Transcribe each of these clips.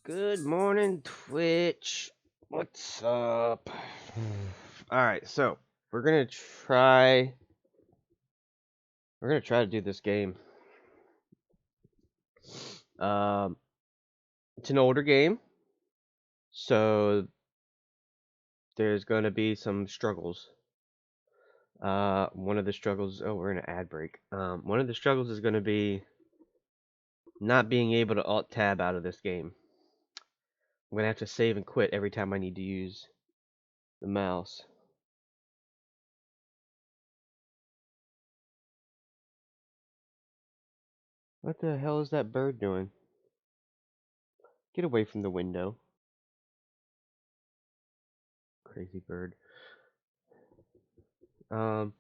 Good morning, Twitch. What's up? Alright, so we're gonna try to do this game. It's an older game, so there's gonna be some struggles. One of the struggles, oh, we're in an ad break. One of the struggles is gonna be not being able to alt tab out of this game. I'm gonna have to save and quit every time I need to use the mouse. What the hell is that bird doing? Get away from the window. Crazy bird. Yeah,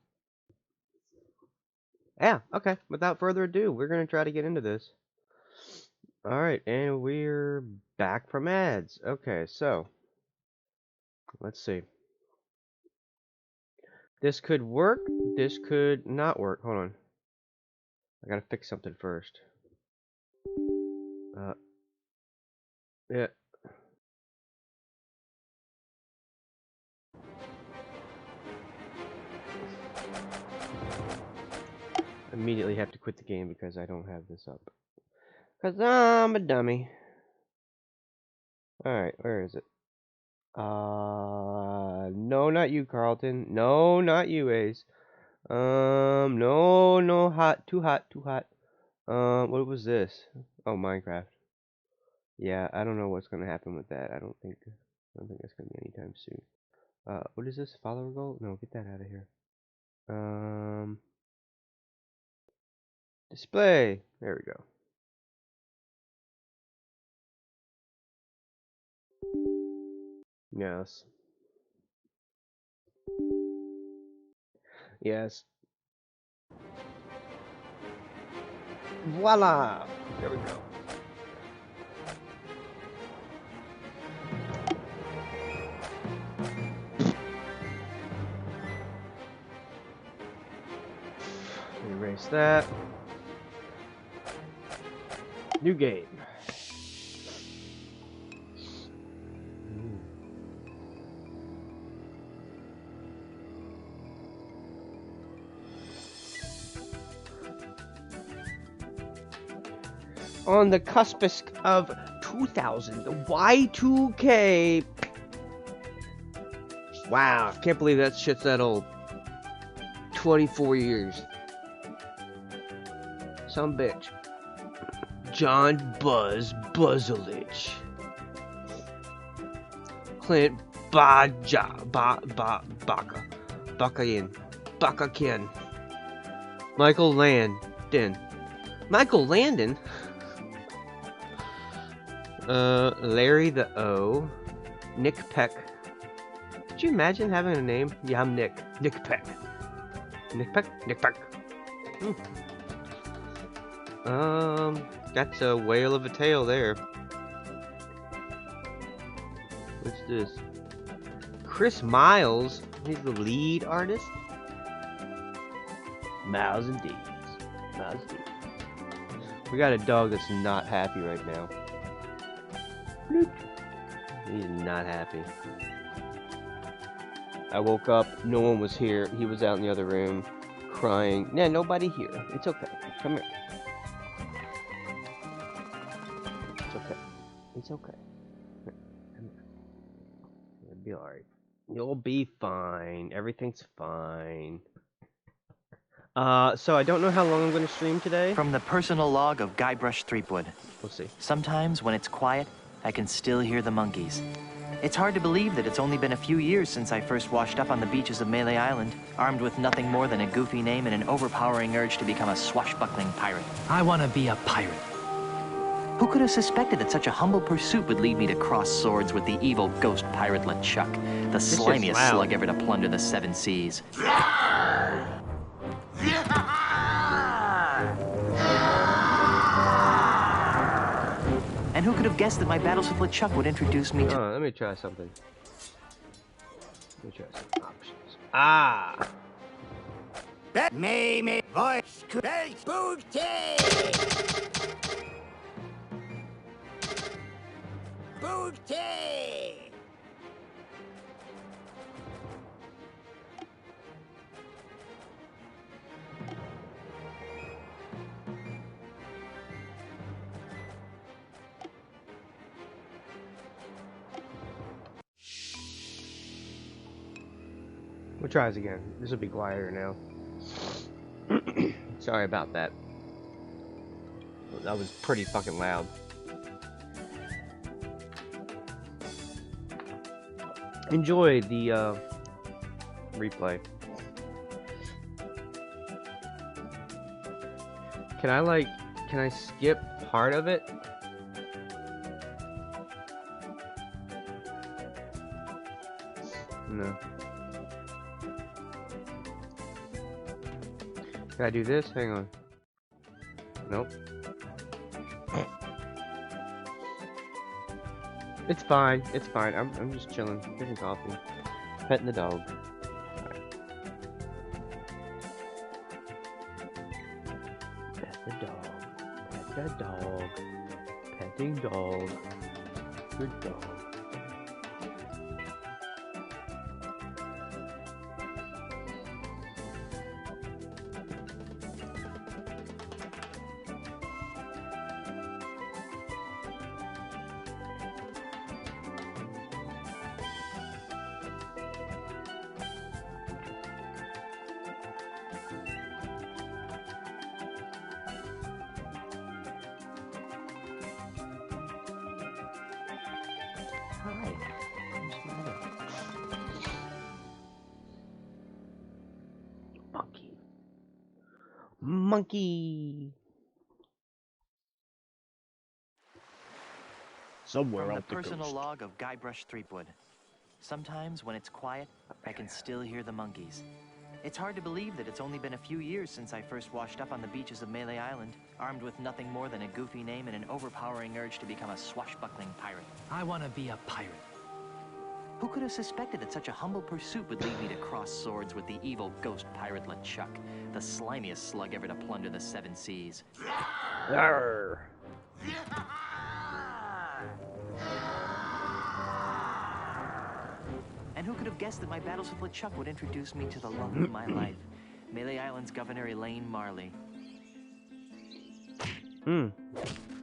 okay. Without further ado, we're gonna try to get into this. Alright, and we're back from ads. Okay, so let's see. This could work, this could not work. Hold on. I gotta fix something first. Yeah. Immediately have to quit the game because I don't have this up. Because I'm a dummy. Alright, where is it? No, not you, Carlton. No, not you, Ace. No, hot, too hot, too hot. What was this? Oh, Minecraft. Yeah, I don't know what's gonna happen with that. I don't think that's gonna be anytime soon. What is this? Follower goal? No, get that out of here. Display. There we go. Yes. Yes. Voila! There we go. Erase that. New game. on the cuspice of 2000, the Y2K. Wow, can't believe that shit's that old. 24 years. Some bitch. John Buzz Buzzelich. Clint Bakakin. Michael Landon. Michael Landon? Larry the O. Nick Peck. Could you imagine having a name? Yeah, I'm Nick. Nick Peck. Nick Peck? Nick Peck. That's a whale of a tale there. What's this? Chris Miles. He's the lead artist. Miles and Deeds. Miles and Deeds. We got a dog that's not happy right now. Bloop. He's not happy. I woke up, no one was here. He was out in the other room crying. Nah, nobody here. It's okay. Come here. It's okay. It's okay. Come here. It'll be alright. You'll be fine. Everything's fine. So I don't know how long I'm going to stream today. From the personal log of Guybrush Threepwood. We'll see. Sometimes when it's quiet, I can still hear the monkeys. It's hard to believe that it's only been a few years since I first washed up on the beaches of Melee Island, armed with nothing more than a goofy name and an overpowering urge to become a swashbuckling pirate. I want to be a pirate. Who could have suspected that such a humble pursuit would lead me to cross swords with the evil ghost pirate LeChuck, the slimiest slug ever to plunder the seven seas? And who could have guessed that my battles with LeChuck would introduce me to... Let me try something. Let me try some options. Ah! That may voice booty! Booty! We'll try this again. This will be quieter now. Sorry about that. That was pretty fucking loud. Enjoy the replay. Can I skip part of it? No. Can I do this? Hang on. Nope. It's fine. It's fine. I'm just chilling, drinking coffee, petting the dog. Right. Pet the dog. Pet the dog. Petting dog. Good dog. Hi. What's the matter? Monkey. Monkey. Somewhere From the out the personal coast. log of Guybrush Threepwood. Sometimes when it's quiet, I can still hear the monkeys. It's hard to believe that it's only been a few years since I first washed up on the beaches of Melee Island, armed with nothing more than a goofy name and an overpowering urge to become a swashbuckling pirate. I want to be a pirate. Who could have suspected that such a humble pursuit would lead me to cross swords with the evil ghost pirate LeChuck, the slimiest slug ever to plunder the seven seas? Arr. And who could have guessed that my battles with LeChuck would introduce me to the love of my life, Melee Island's Governor Elaine Marley?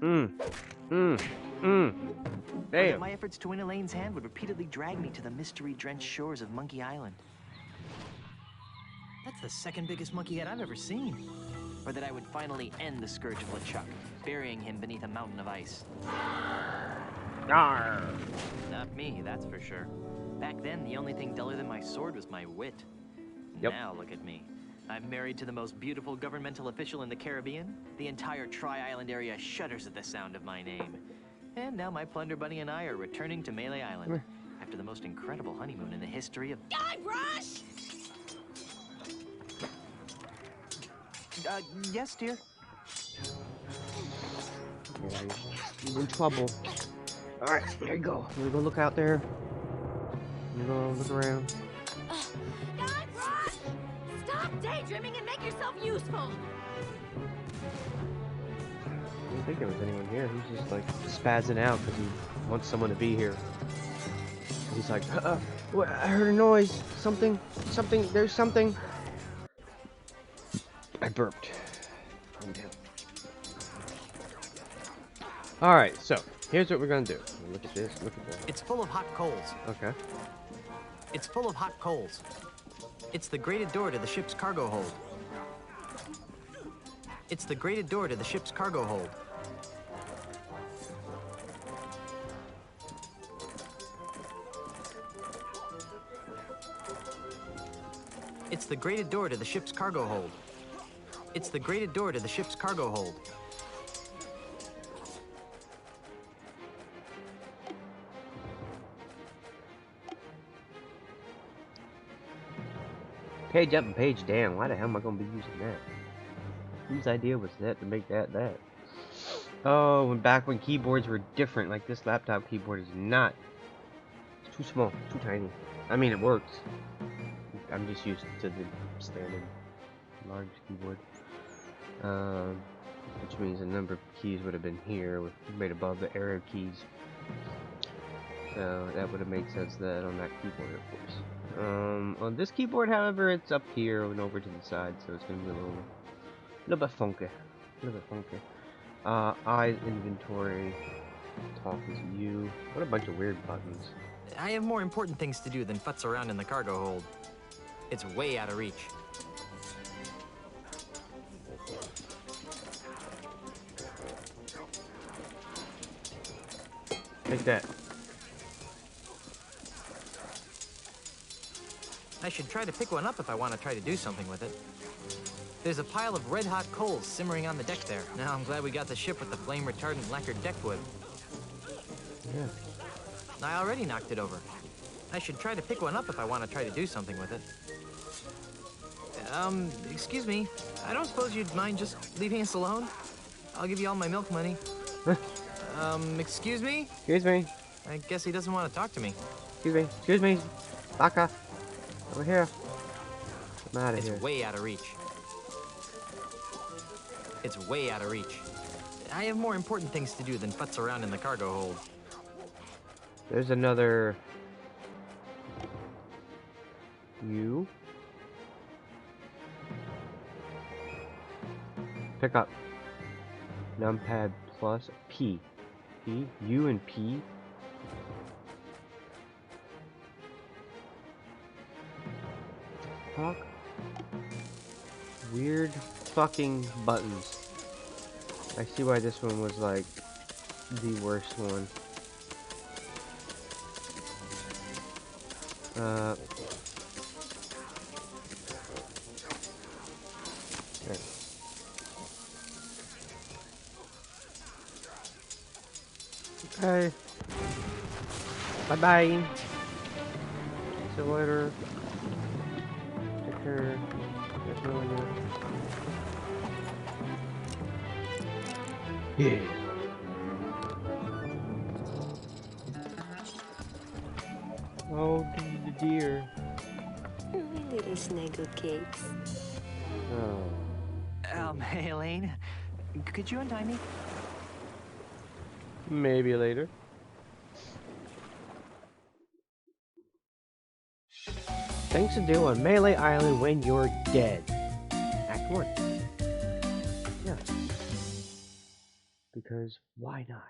Or Or that Damn. my efforts to win Elaine's hand would repeatedly drag me to the mystery-drenched shores of Monkey Island. That's the second biggest monkey head I've ever seen. Or that I would finally end the Scourge of LeChuck, burying him beneath a mountain of ice. Arr. Not me, that's for sure. Back then, the only thing duller than my sword was my wit. Yep. Now look at me. I'm married to the most beautiful governmental official in the Caribbean. The entire Tri-Island area shudders at the sound of my name. And now my Plunder Bunny and I are returning to Melee Island after the most incredible honeymoon in the history of... Die, Rush! Yes, dear? He's in trouble. Alright, there you go. I'm gonna go look out there. I'm gonna go look around. Die, Rush! Stop daydreaming and make yourself useful! I didn't think there was anyone here. He's just like spazzing out because he wants someone to be here. He's like, what, I heard a noise. Something, there's something. I burped. Calm down. Alright, so here's what we're gonna do. Look at this, look at that. It's full of hot coals. Okay. It's full of hot coals. It's the grated door to the ship's cargo hold. It's the grated door to the ship's cargo hold. It's the grated door to the ship's cargo hold. It's the grated door to the ship's cargo hold. Page up and page down. Why the hell am I gonna be using that? Whose idea was that to make that? Oh, back when keyboards were different, like this laptop keyboard is not. It's too small, too tiny. I mean, it works. I'm just used to the standard large keyboard. Which means a number of keys would have been here, right above the arrow keys. So that would have made sense that on that keyboard, of course. On this keyboard, however, it's up here and over to the side, so it's gonna be a little bit funky. Eyes, inventory, talk is you. What a bunch of weird buttons. I have more important things to do than futz around in the cargo hold. It's way out of reach. Take that. I should try to pick one up if I want to try to do something with it. There's a pile of red-hot coals simmering on the deck there. Now I'm glad we got the ship with the flame-retardant lacquered deck wood. Yeah. I already knocked it over. I should try to pick one up if I want to try to do something with it. Excuse me. I don't suppose you'd mind just leaving us alone? I'll give you all my milk money. Excuse me? Excuse me. I guess he doesn't want to talk to me. Excuse me. Baka. Over here. I'm out of It's here. way out of reach. It's way out of reach. I have more important things to do than futz around in the cargo hold. There's another. U. Pick up. Numpad plus P. P. U and P. Fuck. Weird fucking buttons. I see why this one was like the worst one. There. Okay. Bye bye. See you later. Take care. That's really good. Yeah. Oh, the deer. My little snuggle cakes. Oh. Hey, Elaine. Could you untie me? Maybe later. Things to do on Melee Island when you're dead. Act 1. Yeah. because why not?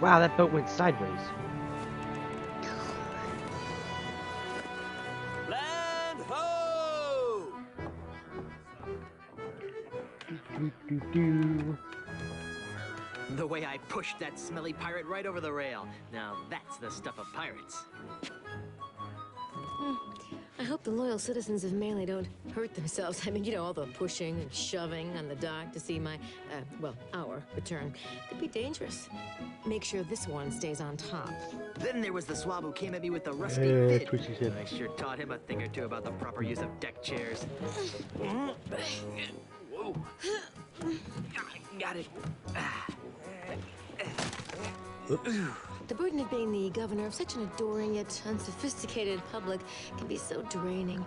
Wow, that boat went sideways. Land ho! Do. The way I pushed that smelly pirate right over the rail. Now that's the stuff of pirates. I hope the loyal citizens of Melee don't hurt themselves. I mean, you know, all the pushing and shoving on the dock to see my, well, our return. Could be dangerous. Make sure this one stays on top. Then there was the swab who came at me with the rusty fit. Twitch his head. I sure taught him a thing or two about the proper use of deck chairs. Whoa. Got it. The burden of being the governor of such an adoring yet unsophisticated public can be so draining.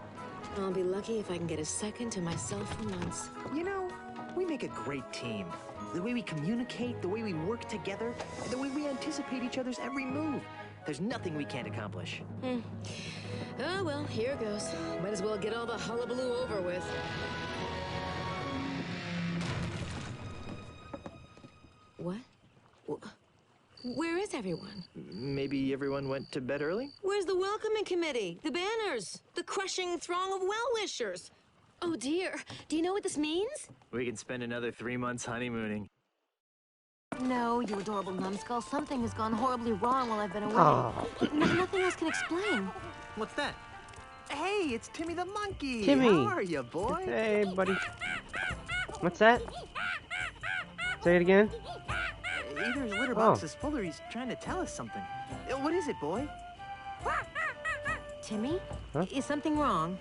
I'll be lucky if I can get a second to myself for months. You know, we make a great team. The way we communicate, the way we work together, and the way we anticipate each other's every move. There's nothing we can't accomplish. Oh, well, here goes. Might as well get all the hullabaloo over with. What? Where is everyone? Maybe everyone went to bed early? Where's the welcoming committee? The banners? The crushing throng of well-wishers? Oh, dear. Do you know what this means? We can spend another 3 months honeymooning. No, you adorable numbskull. Something has gone horribly wrong while I've been away. Oh, Nothing else can explain. What's that? Hey, it's Timmy the monkey! Timmy. How are you, boy? hey, buddy. What's that? Say it again. Either his litter box is full or he's trying to tell us something. What is it, boy? Timmy? Huh? Is something wrong?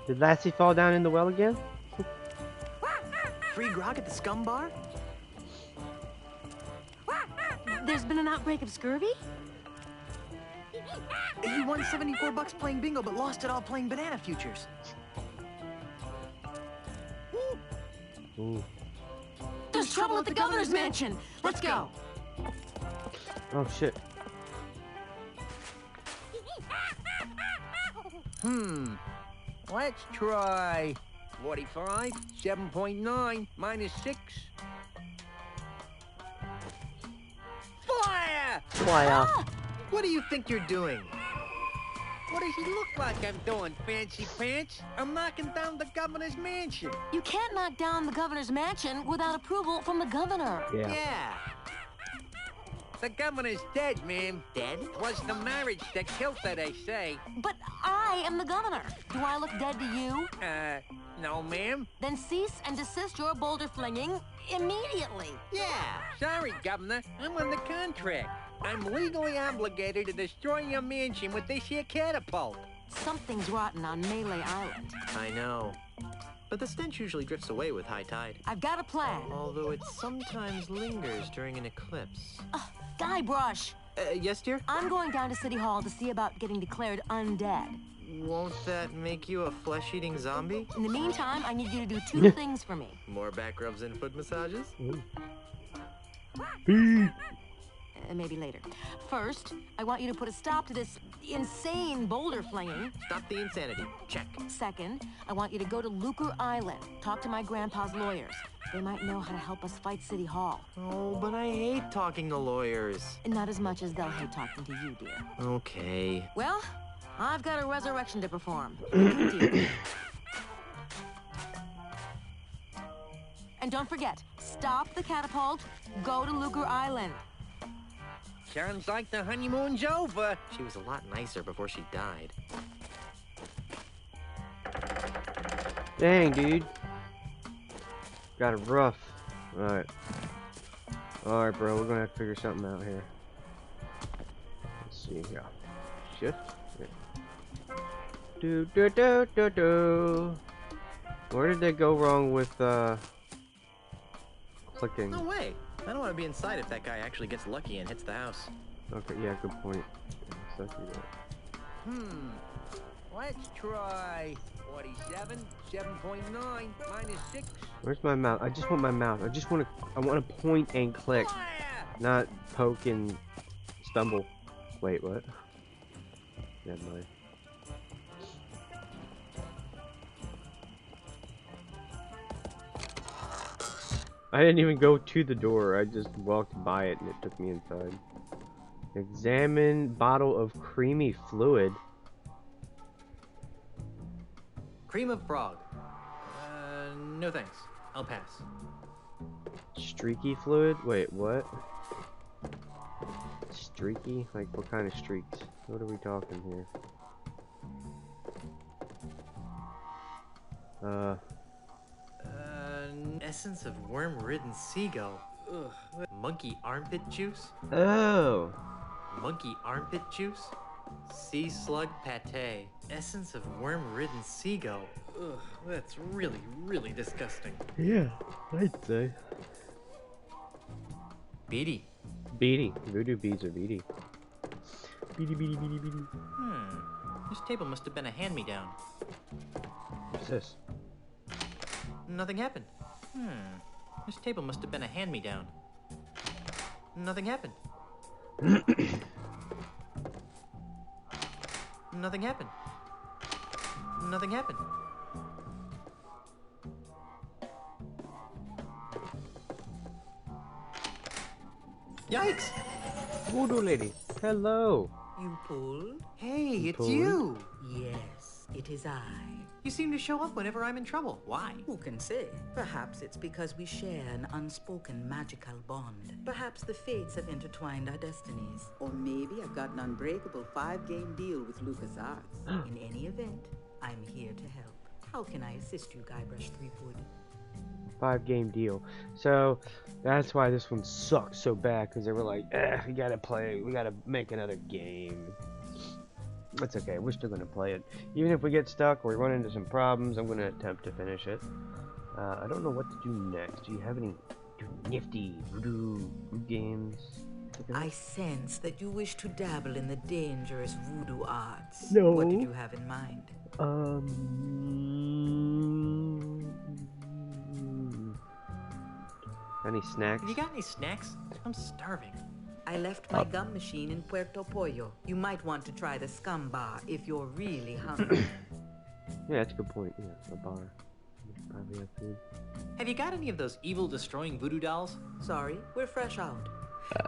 Did Lassie fall down in the well again? Free grog at the scum bar? There's been an outbreak of scurvy? He won 74 bucks playing bingo, but lost it all playing banana futures. Ooh. There's trouble at the governor's mansion! Let's go! Oh shit. Let's try 45, 7.9, minus 6. Fire! Fire. What do you think you're doing? What does he look like I'm doing, fancy pants? I'm knocking down the governor's mansion. You can't knock down the governor's mansion without approval from the governor. Yeah. Yeah. The governor's dead, ma'am. Dead? Was the marriage that killed her, they say. But I am the governor. Do I look dead to you? No, ma'am. Then cease and desist your boulder flinging immediately. Yeah. Sorry, governor. I'm on the contract. I'm legally obligated to destroy your mansion with this here catapult. Something's rotten on Melee Island. I know. But the stench usually drifts away with high tide. I've got a plan. Although it sometimes lingers during an eclipse. Guybrush, Yes, dear? I'm going down to City Hall to see about getting declared undead. Won't that make you a flesh-eating zombie? In the meantime, I need you to do two things for me. More back rubs and foot massages? Maybe later. First, I want you to put a stop to this insane boulder flinging. Stop the insanity. Check. Second, I want you to go to Lucre Island, talk to my grandpa's lawyers. They might know how to help us fight City Hall. Oh, but I hate talking to lawyers. And not as much as they'll hate talking to you, dear. Okay. Well, I've got a resurrection to perform. And don't forget, stop the catapult, go to Lucre Island. Sounds like the honeymoon's over. She was a lot nicer before she died. Dang, dude. Got it rough. Alright. Alright, bro. We're gonna have to figure something out here. Let's see here. Shift. Yeah. Do. Where did they go wrong with, clicking? No way. I don't want to be inside if that guy actually gets lucky and hits the house. Okay, yeah, good point. Yeah, so I see that. Let's try 47, 7.9, minus 6. Where's my mouse? I just want my mouse. I want to point and click, Fire! not poke and stumble. Wait, what? Never mind. I didn't even go to the door. I just walked by it and it took me inside. Examine bottle of creamy fluid. Cream of frog. No thanks. I'll pass. Streaky fluid? Wait, what? Streaky? Like, what kind of streaks? What are we talking here? Essence of worm-ridden seagull. Ugh. Monkey armpit juice? Oh! Monkey armpit juice? Sea slug pate. Essence of worm-ridden seagull. Ugh, that's really, really disgusting. Yeah, I'd say. Beady. Beady. Voodoo beads are beady. Beady, beady, beady, beady. This table must have been a hand-me-down. What's this? Nothing happened. This table must have been a hand-me-down. Nothing happened. Nothing happened. Nothing happened. Yikes! Voodoo lady. Hello. You pulled? Hey, it's pulled? you! Yes, it is I. You seem to show up whenever I'm in trouble. Why? Who can say? Perhaps it's because we share an unspoken magical bond. Perhaps the fates have intertwined our destinies. Or maybe I've got an unbreakable 5-game deal with LucasArts. In any event, I'm here to help. How can I assist you, Guybrush Threepwood? 5-game deal. So that's why this one sucks so bad, because they were like, we gotta play, we gotta make another game. That's okay, we're still gonna play it. Even if we get stuck or we run into some problems, I'm gonna attempt to finish it. I don't know what to do next. Do you have any nifty voodoo games? I sense that you wish to dabble in the dangerous voodoo arts. No. What did you have in mind? Any snacks? Have you got any snacks? I'm starving. I left my gum machine in Puerto Pollo. You might want to try the Scum Bar if you're really hungry. Yeah, that's a good point. Yeah, a bar. Probably have food. Have you got any of those evil destroying voodoo dolls? Sorry, we're fresh out.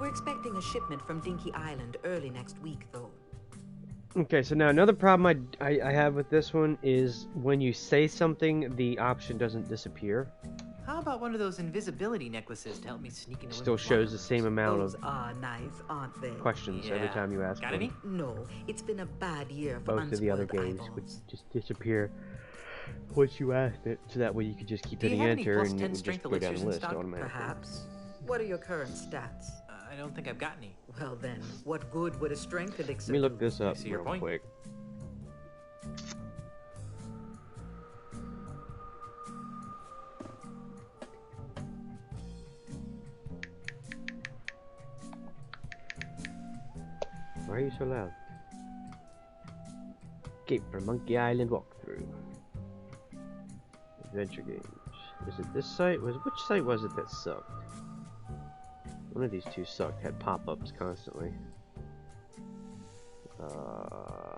We're expecting a shipment from Dinky Island early next week, though. Okay, so now another problem I have with this one is when you say something, the option doesn't disappear. How about one of those invisibility necklaces to help me sneak into Still women's shows locker the same rooms? amount Those of are nice, aren't they? questions every Yeah. time you ask Got one. any? No, it's been a bad year for Most of the other unspoiled games would eyeballs. just disappear once you asked it, so that way you could just keep Do you hitting have any enter plus and 10 it would just strength go down elixirs the in list stock? automatically. Perhaps. What are your current stats? I don't think I've got any. Well then, what good would a strength elixir Let me look do? this up see your real point. quick. Why are you so loud? Escape from Monkey Island walkthrough. Adventure games. Is it this site? Which site was it that sucked? One of these two sucked. Had pop-ups constantly. I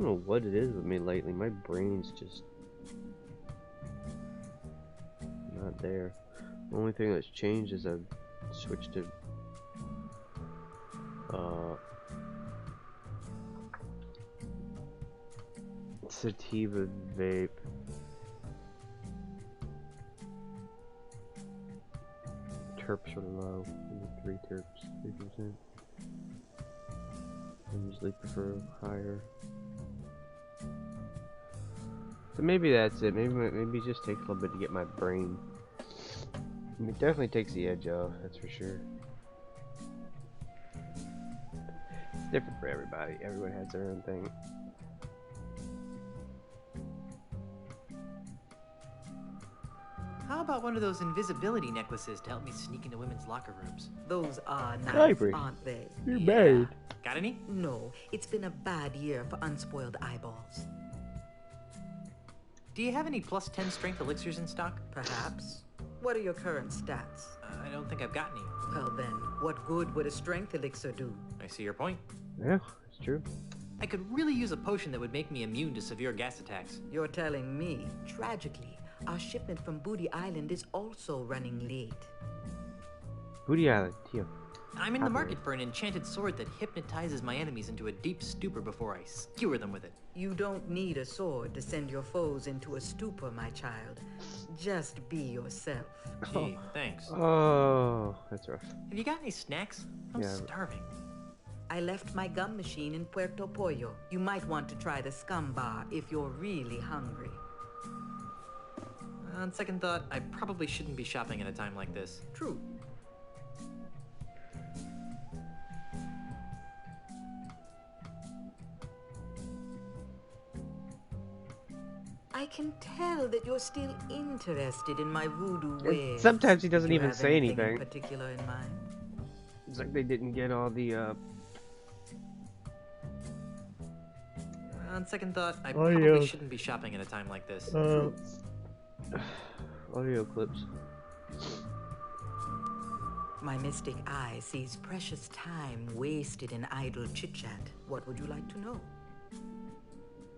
don't know what it is with me lately. My brain's just not there. The only thing that's changed is I've switched to sativa vape. Terps are low. 3 terps, 3%. I usually prefer higher. So maybe that's it. Maybe it just takes a little bit to get my brain. It definitely takes the edge off, that's for sure. It's different for everybody. Everyone has their own thing. How about one of those invisibility necklaces to help me sneak into women's locker rooms? Those are nice, Guybrush. aren't they? You're Yeah. married. Got any? No, it's been a bad year for unspoiled eyeballs. Do you have any plus 10 strength elixirs in stock? Perhaps. What are your current stats? I don't think I've got any. Well then, what good would a strength elixir do? I see your point. Yeah, it's true. I could really use a potion that would make me immune to severe gas attacks. You're telling me. Tragically, our shipment from Booty Island is also running late. Booty Island, Tio. I'm in the Happily. market for an enchanted sword that hypnotizes my enemies into a deep stupor before I skewer them with it. You don't need a sword to send your foes into a stupor, my child. Just be yourself. Gee, thanks. Oh, that's rough. Have you got any snacks? I'm Yeah. starving. I left my gum machine in Puerto Pollo. You might want to try the scum bar if you're really hungry. On second thought, I probably shouldn't be shopping at a time like this. True. I can tell that you're still interested in my voodoo ways. sometimes he doesn't Do you even have say anything anything. in particular in mind? It's like they didn't get all the On second thought, I Audio. probably shouldn't be shopping at a time like this. audio clips. My mystic eye sees precious time wasted in idle chit-chat. What would you like to know?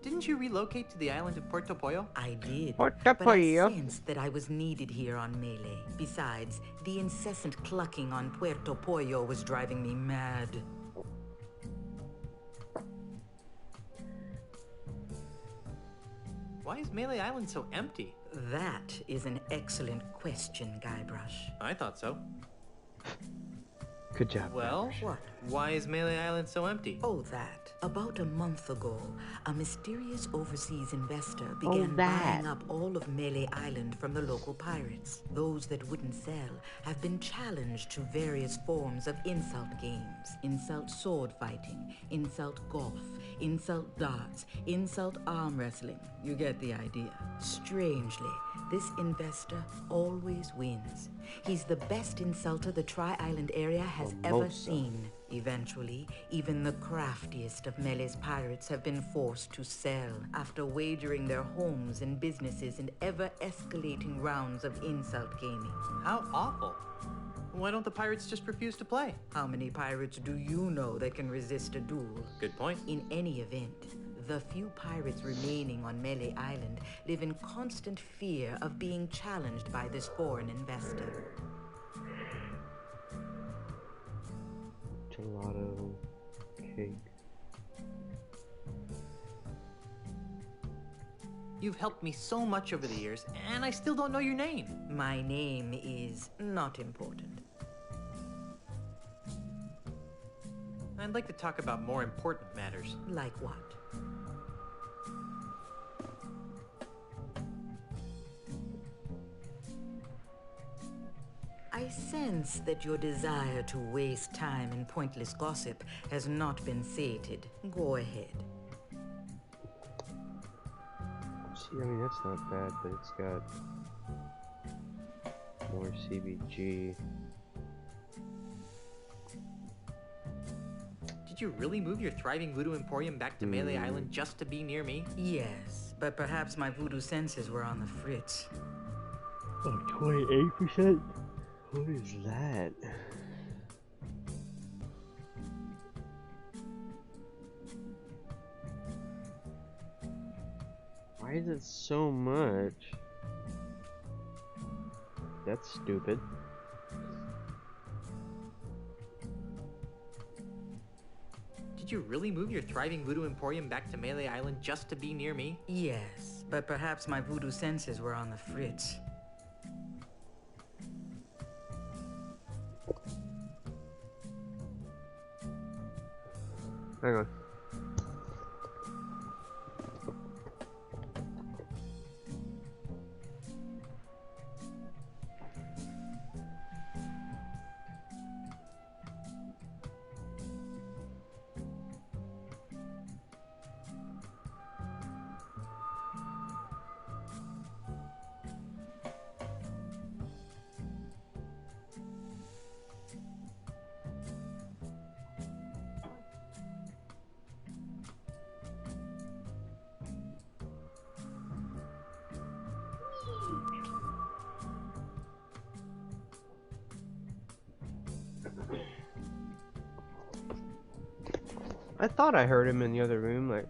Didn't you relocate to the island of Puerto Pollo? I did, Puerto but I Pollo. sensed that I was needed here on Melee. Besides, the incessant clucking on Puerto Pollo was driving me mad. Why is Melee Island so empty? That is an excellent question, Guybrush. I thought so. Good job. Well, What? why is Melee Island so empty? Oh, that. About a month ago, a mysterious overseas investor began that. buying up all of Melee Island from the local pirates. Those that wouldn't sell have been challenged to various forms of insult games. Insult sword fighting, insult golf, insult darts, insult arm wrestling. You get the idea. Strangely, this investor always wins. He's the best insulter the Tri-Island area has ever Formosa. seen. Eventually, even the craftiest of Melee's pirates have been forced to sell after wagering their homes and businesses in ever-escalating rounds of insult gaming. How awful. Why don't the pirates just refuse to play? How many pirates do you know that can resist a duel? Good point. In any event, the few pirates remaining on Melee Island live in constant fear of being challenged by this foreign investor. Gelato cake. You've helped me so much over the years, and I still don't know your name. My name is not important. I'd like to talk about more important matters. Like what? I sense that your desire to waste time in pointless gossip has not been sated. Go ahead. See, I mean, that's not bad, but it's got more CBG. Did you really move your thriving voodoo emporium back to Melee Island just to be near me? Yes, but perhaps my voodoo senses were on the fritz. Oh, 28%? What is that? Why is it so much? That's stupid. Did you really move your thriving voodoo emporium back to Melee Island just to be near me? Yes, but perhaps my voodoo senses were on the fritz. Hang on. I thought I heard him in the other room, like,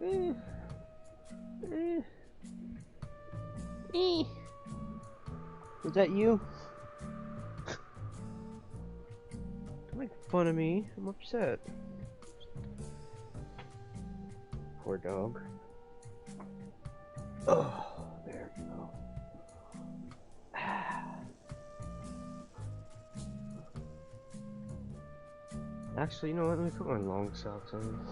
Was that you? Don't make fun of me. I'm upset. Poor dog. Oh, there we go. Actually, you know what? Let me put my long socks on.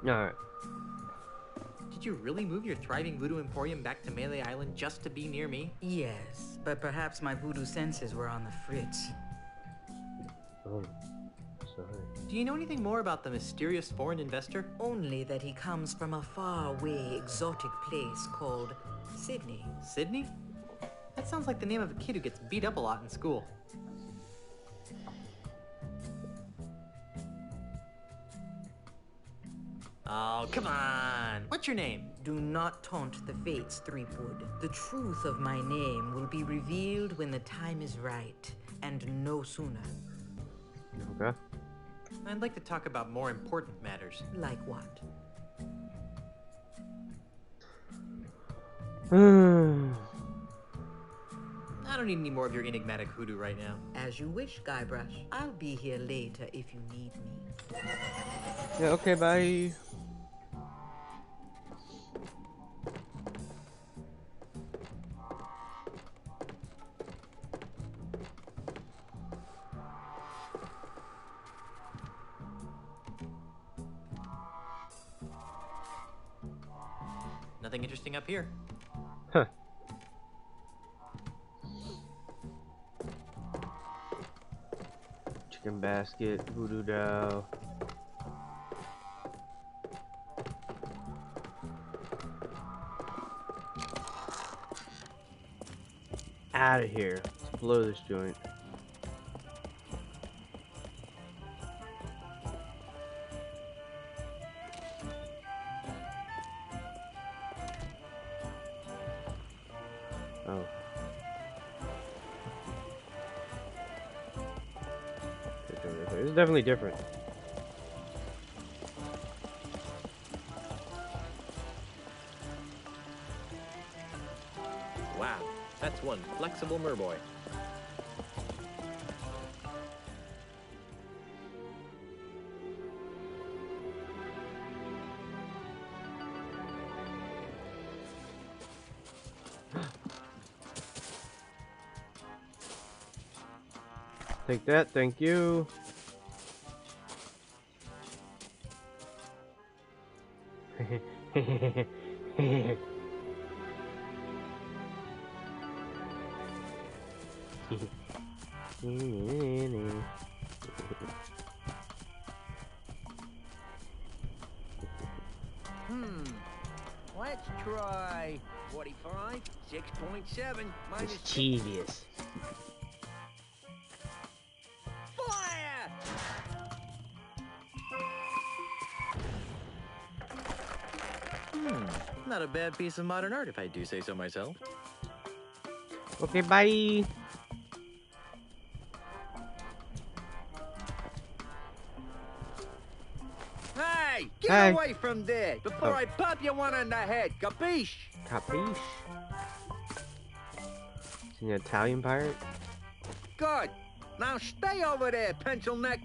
Alright. Did you really move your thriving voodoo emporium back to Melee Island just to be near me? Yes, but perhaps my voodoo senses were on the fritz. Oh, sorry. Do you know anything more about the mysterious foreign investor? Only that he comes from a faraway, exotic place called Sydney. Sydney? That sounds like the name of a kid who gets beat up a lot in school. Oh, come on! What's your name? Do not taunt the fates, Threepwood. The truth of my name will be revealed when the time is right, and no sooner. Okay. I'd like to talk about more important matters. Like what? I don't need any more of your enigmatic hoodoo right now. As you wish, Guybrush. I'll be here later if you need me. Yeah, okay, bye. Nothing interesting up here. Huh. Chicken basket, voodoo doll. Out of here. Let's blow this joint. Oh. This is definitely different. Wow, that's one flexible merboy. Take that, thank you. Let's try 45, 6.7 minus Mischievous. fire! Not a bad piece of modern art, if I do say so myself. Okay, bye. Hey, get Get Hey. away from there before Oh. I pop you one on the head. Capiche? Capiche? Is he an Italian pirate? Good. Now stay over there, pencil neck.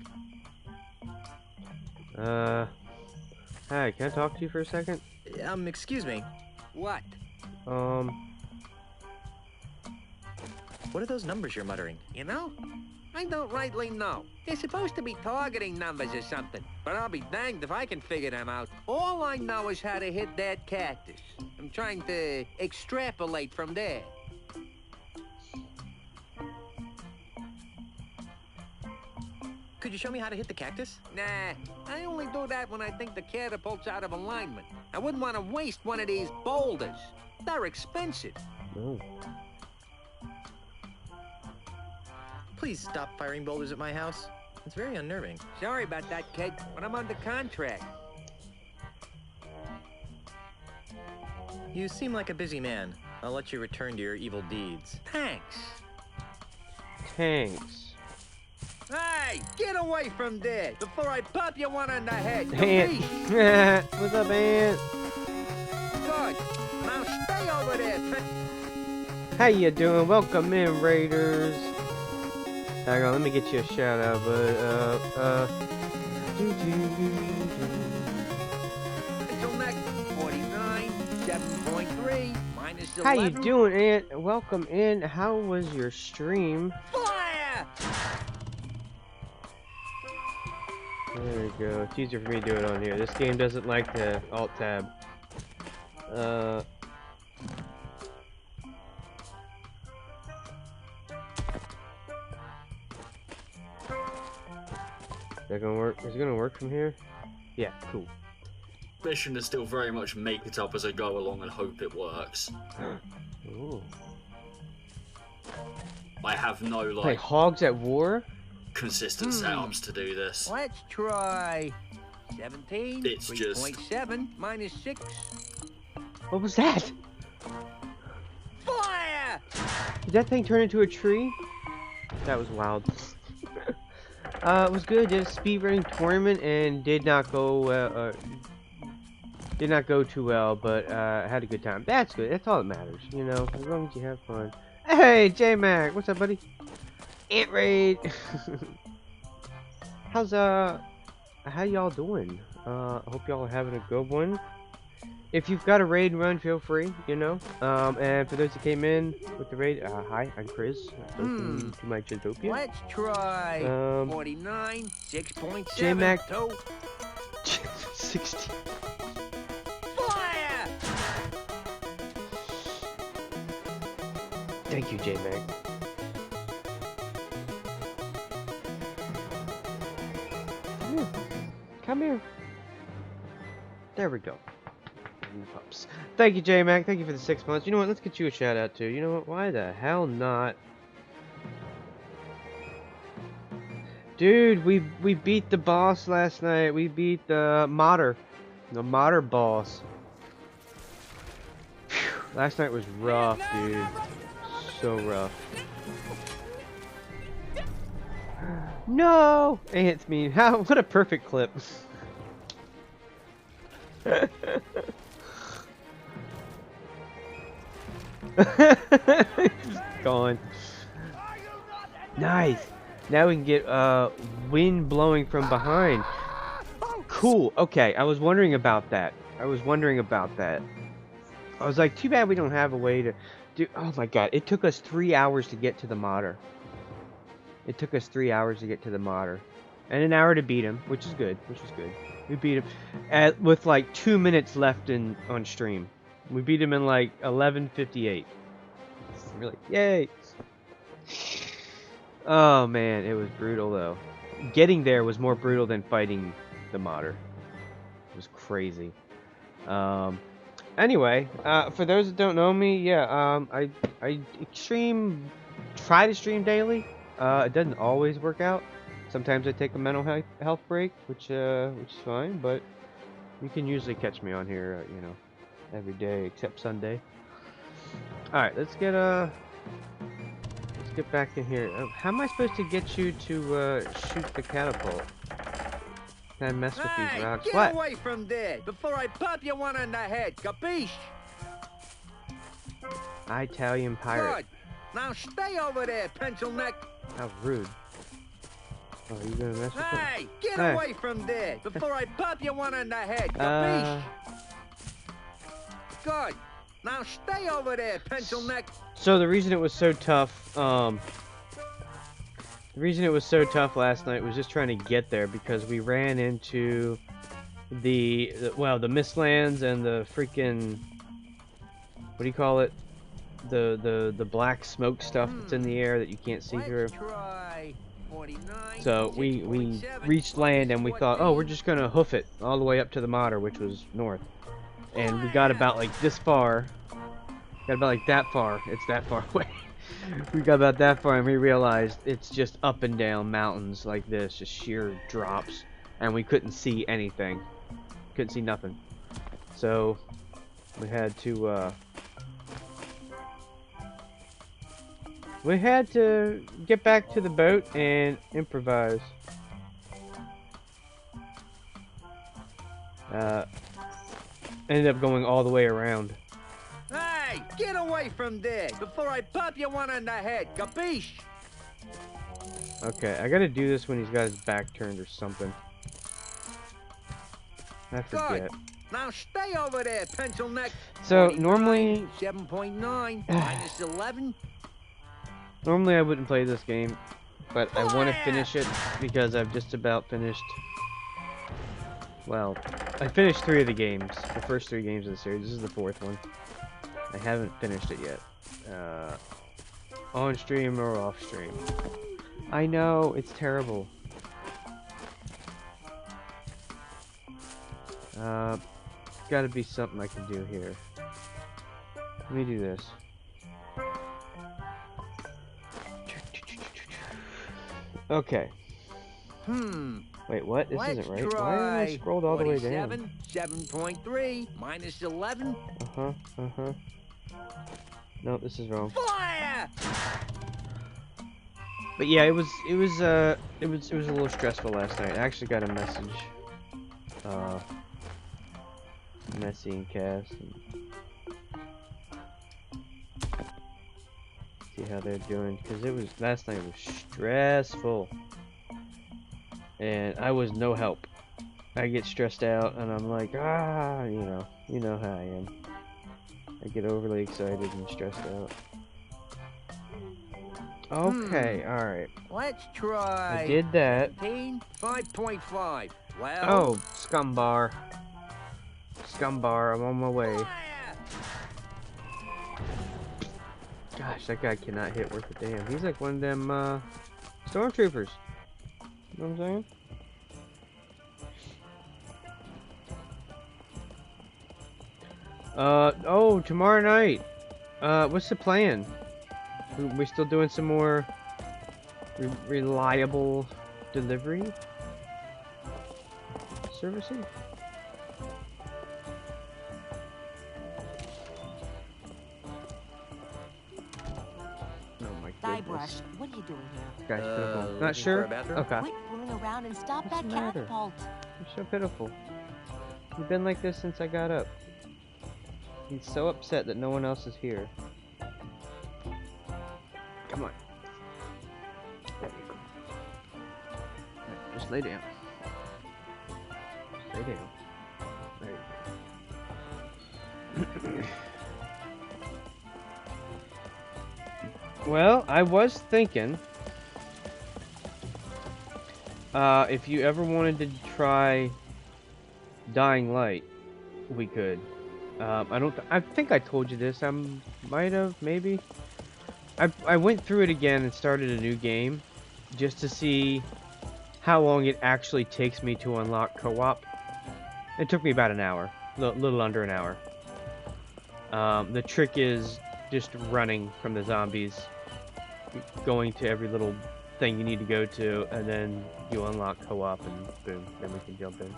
Hey, can I talk to you for a second? Excuse me. What? What are those numbers you're muttering? You know? I don't rightly know. They're supposed to be targeting numbers or something, but I'll be danged if I can figure them out. All I know is how to hit that cactus. I'm trying to extrapolate from there. Could you show me how to hit the cactus? Nah, I only do that when I think the catapult's out of alignment. I wouldn't want to waste one of these boulders. They're expensive. No. Please stop firing boulders at my house. It's very unnerving. Sorry about that, kid, but I'm under contract. You seem like a busy man. I'll let you return to your evil deeds. Thanks. Tanks. Hey, get away from there before I pop you one on the head. Ant. Capiche? What's up, Ant? Good. Now stay over there. How you doing? Welcome in, Raiders. Hang on, let me get you a shout out, bud. Until next 49, 7.3, minus 11. How you doing, Ant? Welcome in. How was your stream? Fire! There we go. It's easier for me to do it on here. This game doesn't like the alt tab. Is that gonna work? Is it gonna work from here? Yeah, cool. Mission is still very much make it up as I go along and hope it works. Ooh. I have no Like like Hogs at War? consistent setups to do this. Let's try 17, It's just- 3.7, minus 6. What was that? Fire! Did that thing turn into a tree? That was wild. It was good. Did a speedrunning tournament and did not go too well, but had a good time. That's good. That's all that matters, you know. As long as you have fun. Hey, J-Mac, what's up, buddy? Ant Raid. How y'all doing? Hope y'all are having a good one. If you've got a raid run, feel free, you know. And for those that came in with the raid, hi, I'm Chris. Welcome to my Chintopia. Let's try 49, 6.7, J-Mac. 2. 60. Fire! Thank you, J-Mac. Come here. There we go. Pups. Thank you, J-Mac. Thank you for the 6 months. You know what? Let's get you a shout out too. You know what? Why the hell not? Dude, we beat the boss last night. We beat the modder. The modder boss. Phew. Last night was rough, dude. So rough. No! Ants mean. How? What a perfect clip. Gone. Nice. Now we can get wind blowing from behind. Cool. Okay, I was wondering about that. I was like, too bad we don't have a way to do. Oh my god! It took us 3 hours to get to the modder. It took us 3 hours to get to the modder, and an hour to beat him, which is good. We beat him with like 2 minutes left on stream. We beat him in like 11:58. Really, yay! Oh man, it was brutal though. Getting there was more brutal than fighting the modder. It was crazy. Anyway, for those that don't know me, yeah, I try to stream daily. It doesn't always work out. Sometimes I take a mental health break, which is fine, but you can usually catch me on here, you know, every day except Sunday. All right, let's get back in here. How am I supposed to get you to shoot the catapult? can I mess with Hey, these rocks? get What? away from there before I pop you one on the head, capiche? Italian pirate. Good. Now stay over there, pencil neck. How rude. Oh, are you gonna mess with it? Hey, get Hey. away from there before I pop you one on the head, capiche? Good. Now stay over there, pencil neck. So the reason it was so tough, the reason it was so tough last night was just trying to get there because we ran into the Mistlands and the freaking, what do you call it? The black smoke stuff that's in the air that you can't see through. Let's try 49, So we 6.7, reached land and we thought, oh, we're just gonna hoof it all the way up to the Mater, which was north. And we got about like this far. Got about like that far. It's that far away. We got about that far and we realized it's just up and down mountains like this, just sheer drops, and we couldn't see anything. Couldn't see nothing. So we had to get back to the boat and improvise. Ended up going all the way around. Hey, get away from there before I pop you one on the head, capiche? Okay, I gotta do this when he's got his back turned or something. I forget. Now stay over there, pencil neck. So 49, normally 7.9 minus 11. Normally I wouldn't play this game, but I want to finish it because I've just about finished. Well, I finished 3 of the games, the first 3 games of the series. This is the 4th one. I haven't finished it yet. On stream or off stream. I know, it's terrible. Gotta be something I can do here. Let me do this. Okay. Wait, what? This isn't right. Why have I scrolled all the way down? 7.3 minus 11. No, this is wrong. Fire! But yeah, it was a little stressful last night. I actually got a message. Messy and Cass. And see how they're doing, because last night was stressful. And I was no help. I get stressed out and I'm like, you know how I am. I get overly excited and stressed out. Okay, alright. Let's try. I did that. 5.5. Well. Oh, Scumbar. Scumbar, I'm on my way. Gosh, that guy cannot hit worth a damn. He's like one of them, stormtroopers. You know what I'm saying? Oh, tomorrow night. What's the plan? We still doing some more reliable delivery services? Oh my goodness. Guybrush, what are you doing here? Guy's pitiful. Not looking sure? for a bathroom? Okay. Quit fooling around and stop What's that the matter? catapult. You're so pitiful. You've been like this since I got up. He's so upset that no one else is here. Come on. There you go. Yeah, just lay down. Just lay down. There you go. Well, I was thinking, if you ever wanted to try Dying Light, we could. I think I told you this. I might have, maybe. I went through it again and started a new game, just to see how long it actually takes me to unlock co-op. It took me about an hour, a little under an hour. The trick is just running from the zombies, going to every little thing you need to go to, and then you unlock co-op, and boom, then we can jump in.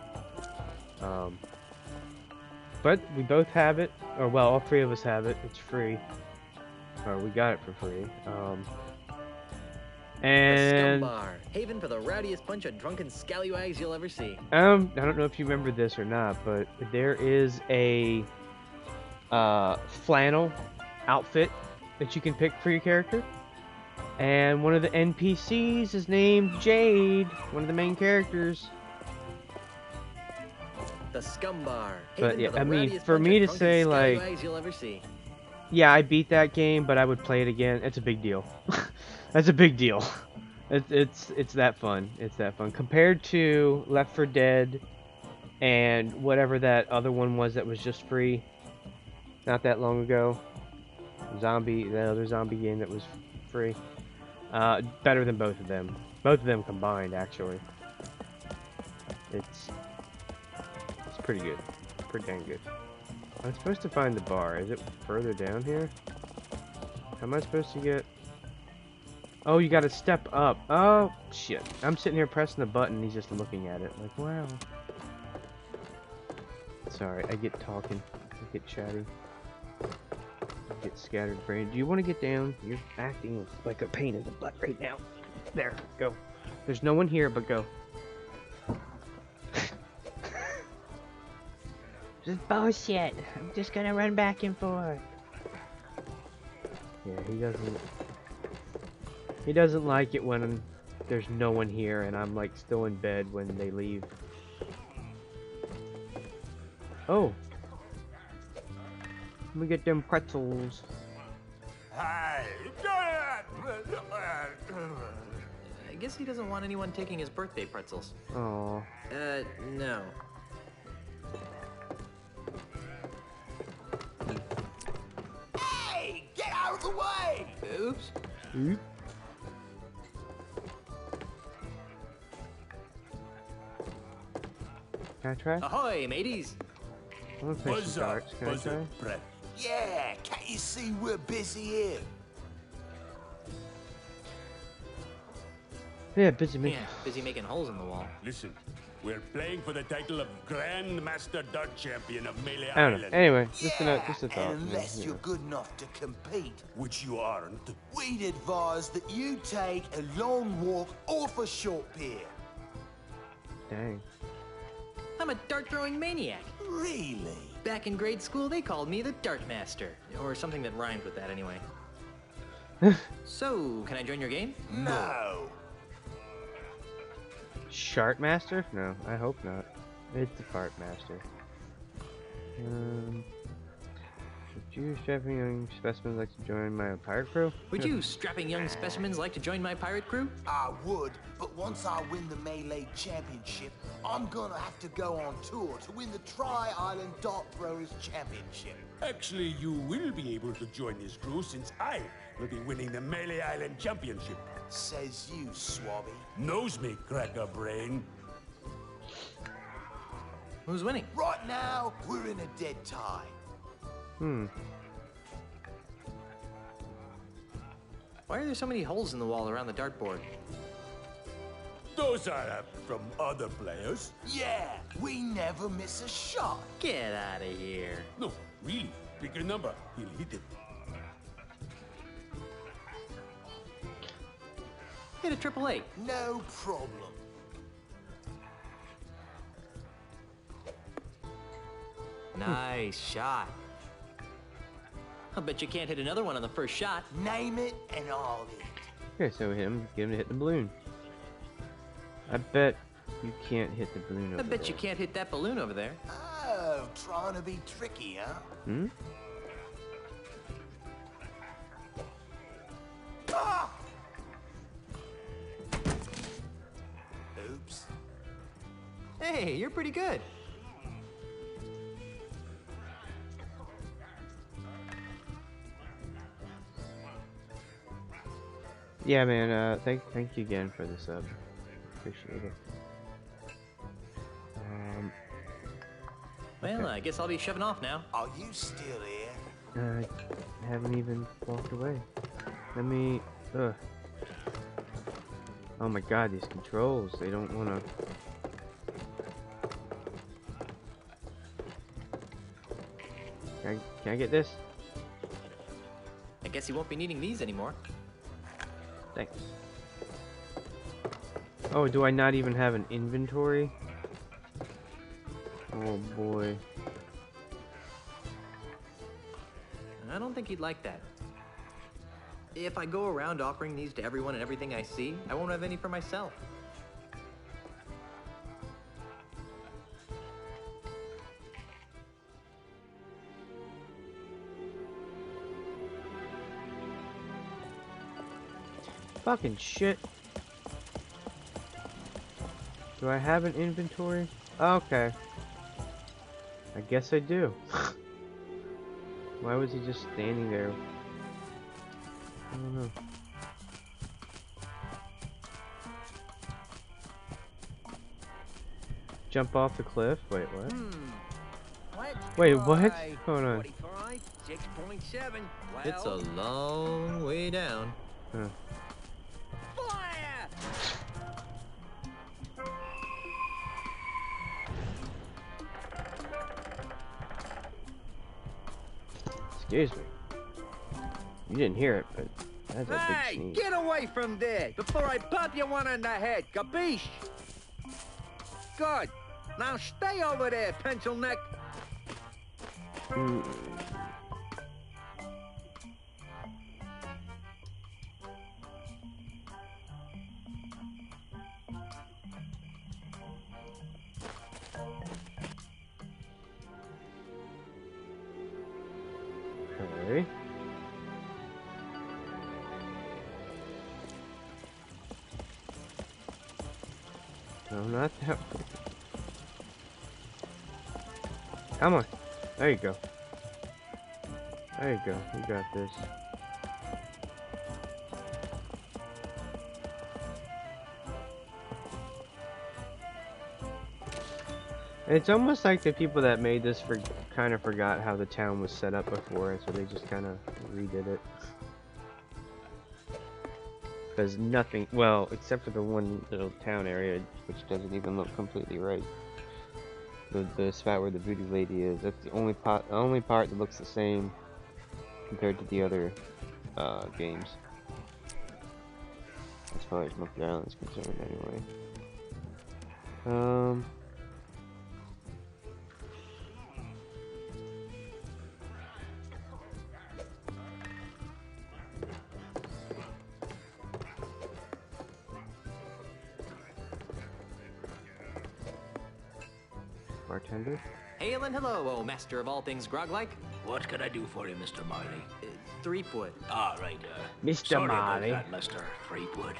But we both have it, or well, all 3 of us have it. It's free, or we got it for free. And The Scum Bar, haven for the rowdiest bunch of drunken scallywags you'll ever see. I don't know if you remember this or not, but there is a flannel outfit that you can pick for your character. And one of the NPCs is named Jade, one of the main characters. The Scum Bar. But yeah, I mean, for me to say like, you'll ever see. yeah, I beat that game, but I would play it again. It's a big deal. That's a big deal. It's that fun. It's that fun compared to Left 4 Dead and whatever that other one was that was just free not that long ago. The other zombie game that was free. Better than both of them. Both of them combined, actually. It's pretty good. Pretty dang good. I'm supposed to find the bar. Is it further down here? How am I supposed to get... Oh, you gotta step up. Oh, shit. I'm sitting here pressing the button, he's just looking at it. Like, wow. Sorry, I get talking. I get chatty. I get scattered brain. Do you want to get down? You're acting like a pain in the butt right now. There, go. There's no one here, but go. This is bullshit. I'm just gonna run back and forth. Yeah, he doesn't like it when there's no one here and I'm like still in bed when they leave. Oh. Let me get them pretzels. I guess he doesn't want anyone taking his birthday pretzels. Oh. No. Hey, get out of the way! Oops. Oop. Can I try? Ahoy, mateys! I want to play some darts. Can I try? Yeah, can't you see we're busy here? Yeah, busy me. Yeah, busy making holes in the wall. Listen, we're playing for the title of Grand Master Dart Champion of Melee I don't know. Island. Anyway, just Yeah, a thought. and unless yeah, you're good enough to compete, Which you aren't. we'd advise that you take a long walk or for short pier. Dang. I'm a dart-throwing maniac. Really? Back in grade school, they called me the Dart Master. Or something that rhymed with that, anyway. So, can I join your game? No. Shart Master? No, I hope not. It's the Fart Master. Would you strapping young specimens like to join my pirate crew? Would you strapping young specimens like to join my pirate crew? I would, but once I win the Melee Championship, I'm gonna have to go on tour to win the Tri-Island Dart Throwers Championship. Actually, you will be able to join this crew since I will be winning the Melee Island Championship. Says you, Swabby. Nose me, cracker brain. Who's winning? Right now, we're in a dead tie. Why are there so many holes in the wall around the dartboard? Those are from other players. Yeah, we never miss a shot. Get out of here. No, really. Pick a number. He'll hit it. Hit a triple eight. No problem. Nice shot. I'll bet you can't hit another one on the first shot. Name it and I'll hit. Okay, so get him to hit the balloon. I bet you can't hit the balloon over I bet there. you can't hit that balloon over there. Oh, trying to be tricky, huh? Hmm? Ah! Oops. Hey, you're pretty good. Yeah, man. Thank you again for the sub. Appreciate it. Well, I guess I'll be shoving off now. Are you still here? I haven't even walked away. Let me. Ugh. Oh my God, these controls. They don't want to. Can I get this? I guess you won't be needing these anymore. Thanks. Oh, do I not even have an inventory? Oh boy. I don't think he'd like that. If I go around offering these to everyone and everything I see, I won't have any for myself. Fucking shit. Do I have an inventory? Okay. I guess I do. Why was he just standing there? I don't know. Jump off the cliff? Wait, what? Wait, what? Hold on. 45, 6.7. Well, It's a long way down. Huh. fire! Excuse me. You didn't hear it, but that's a big Hey, sneeze. get away from there before I pop you one on the head, capiche? Good. Now stay over there, pencil neck. Mm. Okay. No, not that one. Come on. There you go. There you go. You got this. It's almost like the people that made this kind of forgot how the town was set up before, so they just kind of redid it. Because nothing, well, except for the one little town area, which doesn't even look completely right. The spot where the voodoo lady is, that's the only part that looks the same compared to the other games. As far as Monkey Island is concerned, anyway. Bartender? Hail and hello, oh master of all things grog-like. What can I do for you, Mr. Marley? Threepwood. Ah, right, Mr. Sorry Marley. about that, Mr. Threepwood.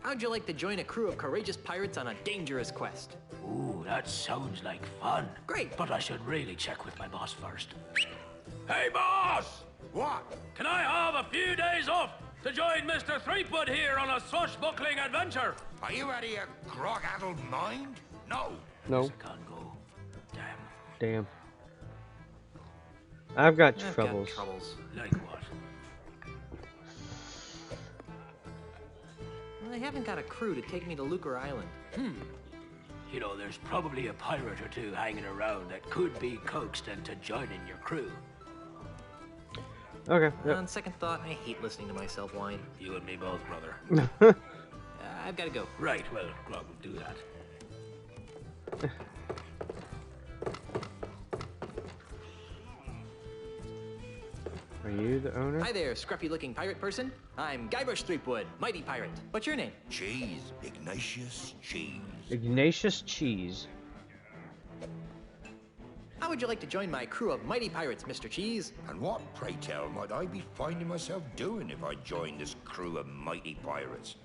How'd you like to join a crew of courageous pirates on a dangerous quest? Ooh, that sounds like fun. Great. But I should really check with my boss first. Hey, boss! What? Can I have a few days off to join Mr. Threepwood here on a swashbuckling adventure? Are you out of your grog-addled mind? No. No. I can't go. Damn. Damn. I've got I've troubles. got troubles. Like what? Well, I haven't got a crew to take me to Lucre Island. You know, there's probably a pirate or two hanging around that could be coaxed into joining your crew. Okay. On second thought, I hate listening to myself whine. You and me both, brother. Yep. I've got to go. Right, well, Grog will do that. Are you the owner? Hi there, scruffy-looking pirate person. I'm Guybrush Threepwood, mighty pirate. What's your name? Cheese. Ignatius Cheese. Ignatius Cheese. How would you like to join my crew of mighty pirates, Mr. Cheese? And what, pray tell, might I be finding myself doing if I joined this crew of mighty pirates?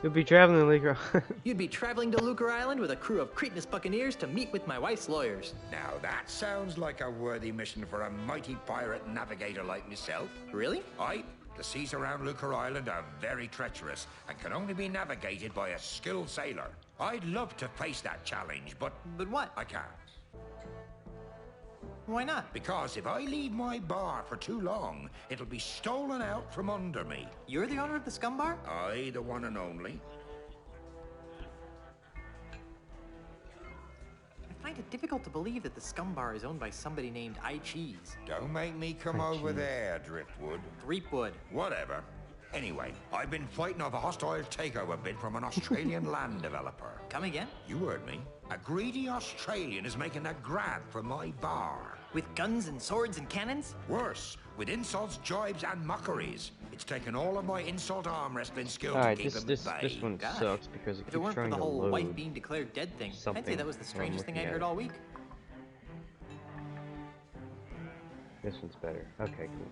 You'll be traveling Lucre. You'd be traveling to Lucre Island with a crew of Cretinous buccaneers to meet with my wife's lawyers. Now that sounds like a worthy mission for a mighty pirate navigator like myself. Really? Aye, the seas around Lucre Island are very treacherous and can only be navigated by a skilled sailor. I'd love to face that challenge, but But what? I can't. Why not? Because if I leave my bar for too long, it'll be stolen out from under me. You're the owner of the Scum Bar? I, the one and only. I find it difficult to believe that the Scum Bar is owned by somebody named iCheese. Don't make me come over there, Driftwood. Threepwood. Whatever. Anyway, I've been fighting off a hostile takeover bid from an Australian land developer. Come again? You heard me. A greedy Australian is making a grab for my bar. With guns and swords and cannons? Worse, with insults, jibes, and mockeries. It's taken all of my insult arm wrestling skills to Alright, keep him at bay. this one Gosh. sucks because it If it keeps weren't for trying the to whole load. wife being declared dead thing, I'd say something that was the while I'm strangest thing I looking at heard it. all week. This one's better. Okay, cool.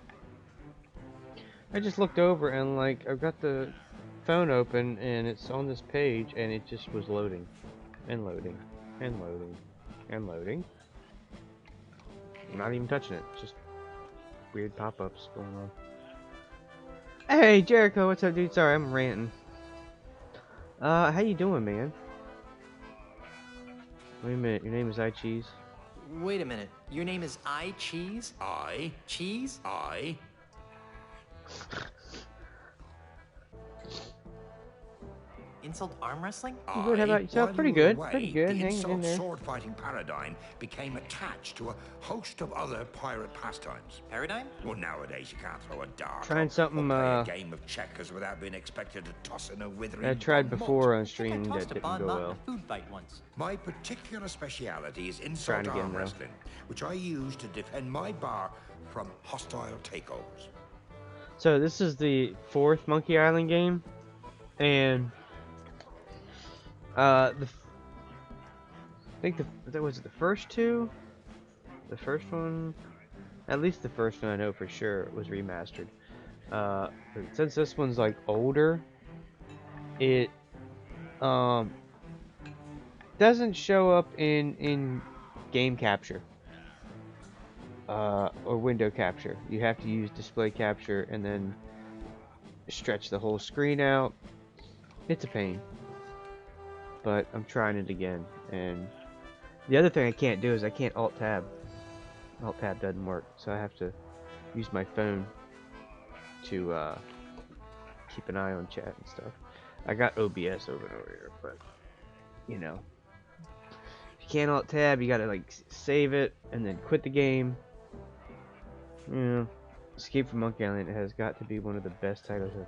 I just looked over and like I've got the phone open and it's on this page and it just was loading and loading and loading and loading. I'm not even touching it. It's just weird pop-ups going on. Hey Jericho, what's up, dude? Sorry, I'm ranting. How you doing, man? Wait a minute, your name is iCheese? Wait a minute. Your name is iCheese? I. Cheese? I. Insult arm wrestling? Good, how about yourself? Pretty good. Pretty good. The Hang in insult there. sword fighting paradigm became attached to a host of other pirate pastimes. Paradigm? Well, nowadays you can't throw a dart Trying something, or play a game of checkers without being expected to toss in a withering I tried bomb before on I stream that tossed a didn't Bon go Mott in well. a food fight once. My particular speciality is insult Trying again, arm though. wrestling, which I use to defend my bar from hostile takeovers. So this is the 4th Monkey Island game, and I think that was the first 2. The first one, at least the first one I know for sure was remastered. But since this one's like older, it doesn't show up in game capture. Or window capture. You have to use display capture and then stretch the whole screen out. It's a pain. But I'm trying it again. And the other thing I can't do is I can't alt tab. Alt tab doesn't work, so I have to use my phone to keep an eye on chat and stuff. I got OBS over and over here, but you know, if you can't alt tab, you gotta like save it and then quit the game. Yeah, Escape from Monkey Island has got to be one of the best titles I've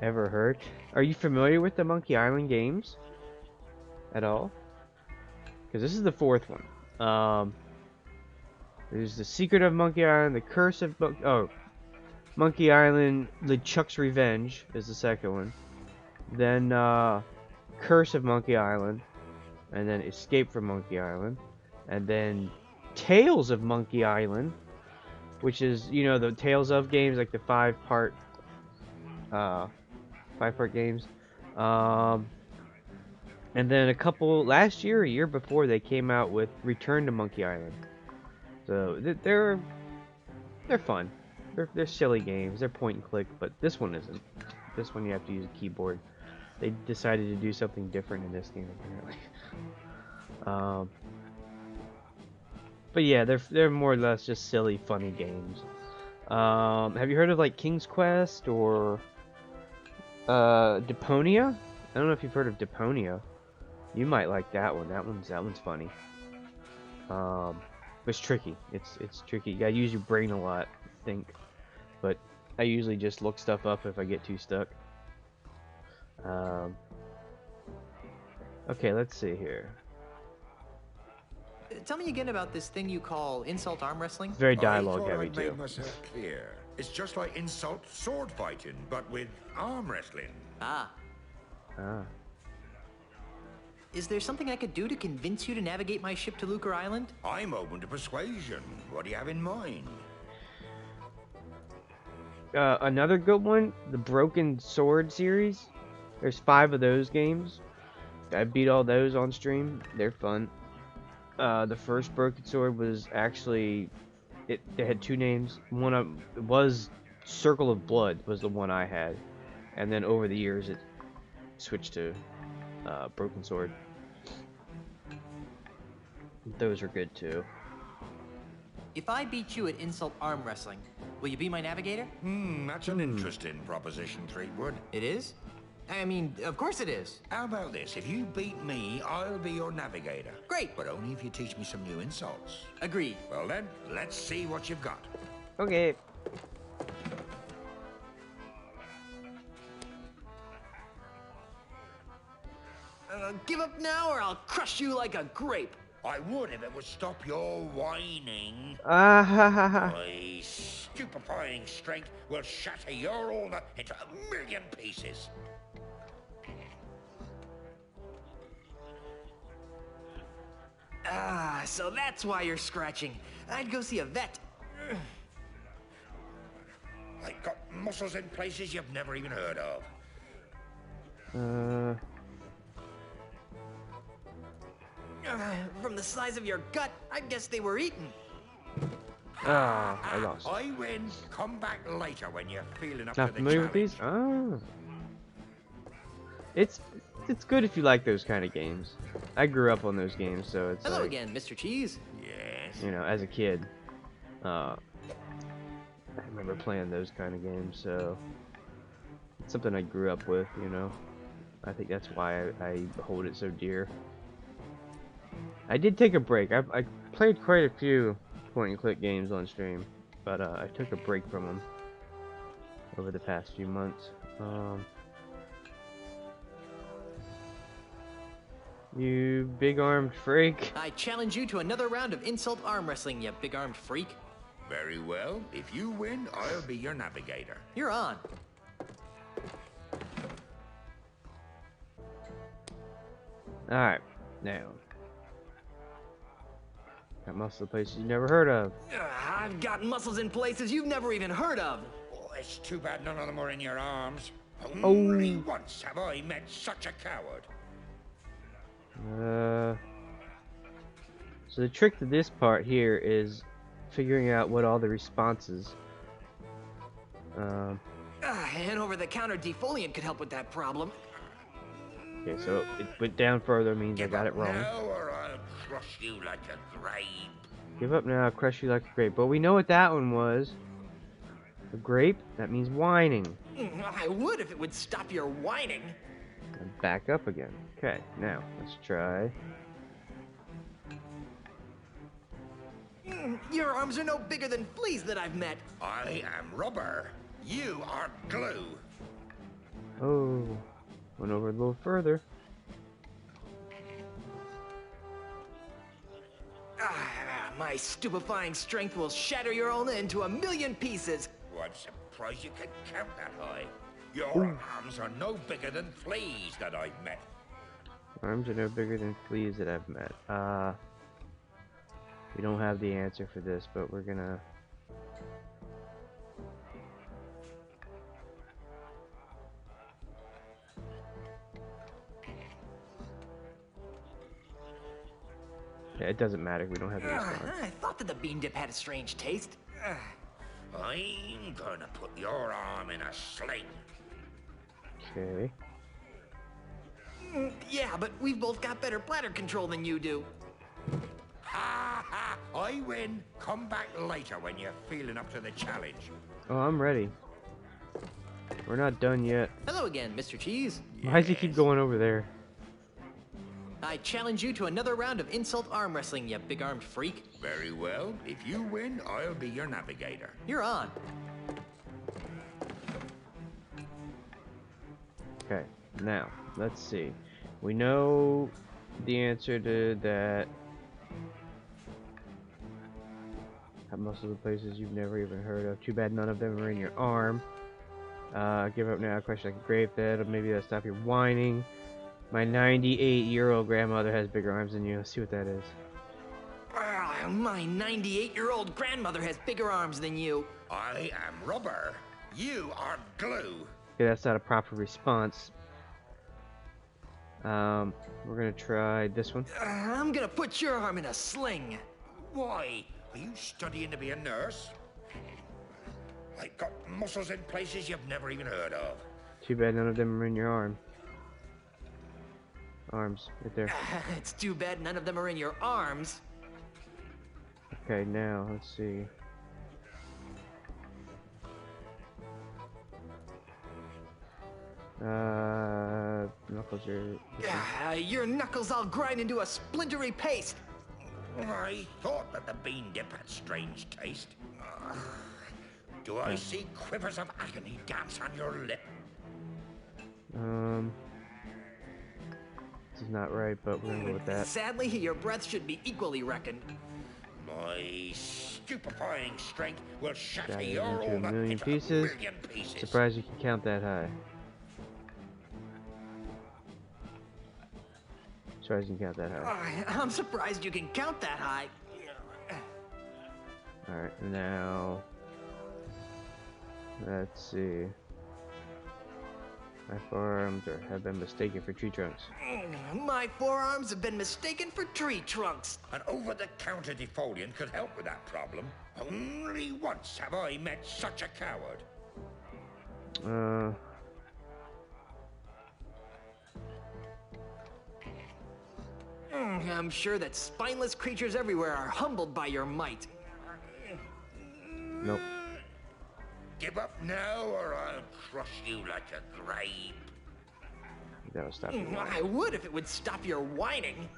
ever heard. Are you familiar with the Monkey Island games at all? Because this is the 4th one. There's the Secret of Monkey Island, the Curse of Monkey Island, LeChuck's Revenge is the 2nd one. Then Curse of Monkey Island, and then Escape from Monkey Island, and then Tales of Monkey Island, which is, you know, the Tales of games, like the 5-part games. And then a couple last year, a year before, they came out with Return to Monkey Island. So they're fun. They're silly games. They're point and click, but this one isn't. This one you have to use a keyboard. They decided to do something different in this game apparently. But yeah, they're more or less just silly, funny games. Have you heard of like King's Quest or Deponia? I don't know if you've heard of Deponia. You might like that one. That one's funny. It's tricky. It's tricky. You gotta use your brain a lot, I think. But I usually just look stuff up if I get too stuck. Okay, let's see here. Tell me again about this thing you call insult arm wrestling. It's very dialogue I thought heavy I'd made too. myself clear. It's just like insult sword fighting, but with arm wrestling. Ah. Ah. Is there something I could do to convince you to navigate my ship to Lucre Island? I'm open to persuasion. What do you have in mind? Another good one, the Broken Sword series. There's 5 of those games. I beat all those on stream. They're fun. The first Broken Sword was actually, they had 2 names. One was Circle of Blood was the one I had, and then over the years it switched to Broken Sword. Those are good too. if I beat you at insult arm wrestling, will you be my navigator? That's an interesting proposition, Threepwood. It is? I mean, of course it is. How about this? If you beat me, I'll be your navigator. Great. But only if you teach me some new insults. Agreed. Well then, let's see what you've got. Okay. Give up now or I'll crush you like a grape. I would if it would stop your whining. Ah ha ha ha. My stupefying strength will shatter your owner into 1,000,000 pieces. Ah, so that's why you're scratching. I'd go see a vet. I got muscles in places you've never even heard of. From the size of your gut, I guess they were eaten. Ah, I lost. I win. Come back later when you're feeling up Not to the familiar with challenge. these? Oh. It's good if you like those kind of games. I grew up on those games, so it's Hello like, again, Mr. Cheese. Yes. you know, as a kid, I remember playing those kind of games, so it's something I grew up with, you know. I think that's why I hold it so dear. I did take a break. I played quite a few point-and-click games on stream, but I took a break from them over the past few months. You big-armed freak. I challenge you to another round of insult arm wrestling, you big-armed freak. Very well. If you win, I'll be your navigator. You're on. Alright, now. Got muscle places you never heard of. I've got muscles in places you've never even heard of. Oh, it's too bad none of them are in your arms. Oh. Only once have I met such a coward. So the trick to this part here is figuring out what all the responses. An over-the-counter defoliant could help with that problem. Okay, so it went down further means I got it wrong. Now or I'll crush you like a grape. Give up now, I'll crush you like a grape. But we know what that one was. A grape? That means whining. I would if it would stop your whining. And back up again. Okay, now let's try. Your arms are no bigger than fleas that I've met. I am rubber. You are glue. Oh, went over a little further. My stupefying strength will shatter your ulna into 1,000,000 pieces. Oh, I'm surprised you can count that high. Your arms are no bigger than fleas that I've met. Arms are no bigger than fleas that I've met. We don't have the answer for this, but we're gonna... Yeah, it doesn't matter. We don't have the response. I thought that the bean dip had a strange taste. I'm gonna put your arm in a sling. Okay. Yeah, but we've both got better bladder control than you do. Ha ha! I win. Come back later when you're feeling up to the challenge. Oh, I'm ready. We're not done yet. Hello again, Mr. Cheese. Why does he keep going over there? I challenge you to another round of insult arm wrestling, you big-armed freak. Very well. If you win, I'll be your navigator. You're on. Okay, now, let's see. We know the answer to that. Have muscles in places you've never even heard of. Too bad none of them are in your arm. Give up now, crush like a grape bed, or maybe that'll stop your whining. My 98-year-old grandmother has bigger arms than you. Let's see what that is. My 98-year-old grandmother has bigger arms than you. I am rubber. You are glue. Okay, that's not a proper response. We're gonna try this one. I'm gonna put your arm in a sling. Why? Are you studying to be a nurse? I've got muscles in places you've never even heard of. Too bad none of them are in your arm. Arms, right there. It's too bad none of them are in your arms. Okay, now let's see. Knuckles are. Your knuckles all grind into a splintery paste. I thought that the bean dip had strange taste. Do I see quivers of agony dance on your lip? This is not right, but we're gonna go with that. Sadly, your breath should be equally reckoned. My stupefying strength will shatter Got it your into a ulna million into pieces. a million pieces. Surprised you can count that high. Surprised you can count that high. I'm surprised you can count that high. Alright, now let's see. My forearms have been mistaken for tree trunks. My forearms have been mistaken for tree trunks. An over-the-counter defoliant could help with that problem. Only once have I met such a coward. I'm sure that spineless creatures everywhere are humbled by your might. Nope. Give up now, or I'll crush you like a grape. That'll stop you. I would if it would stop your whining.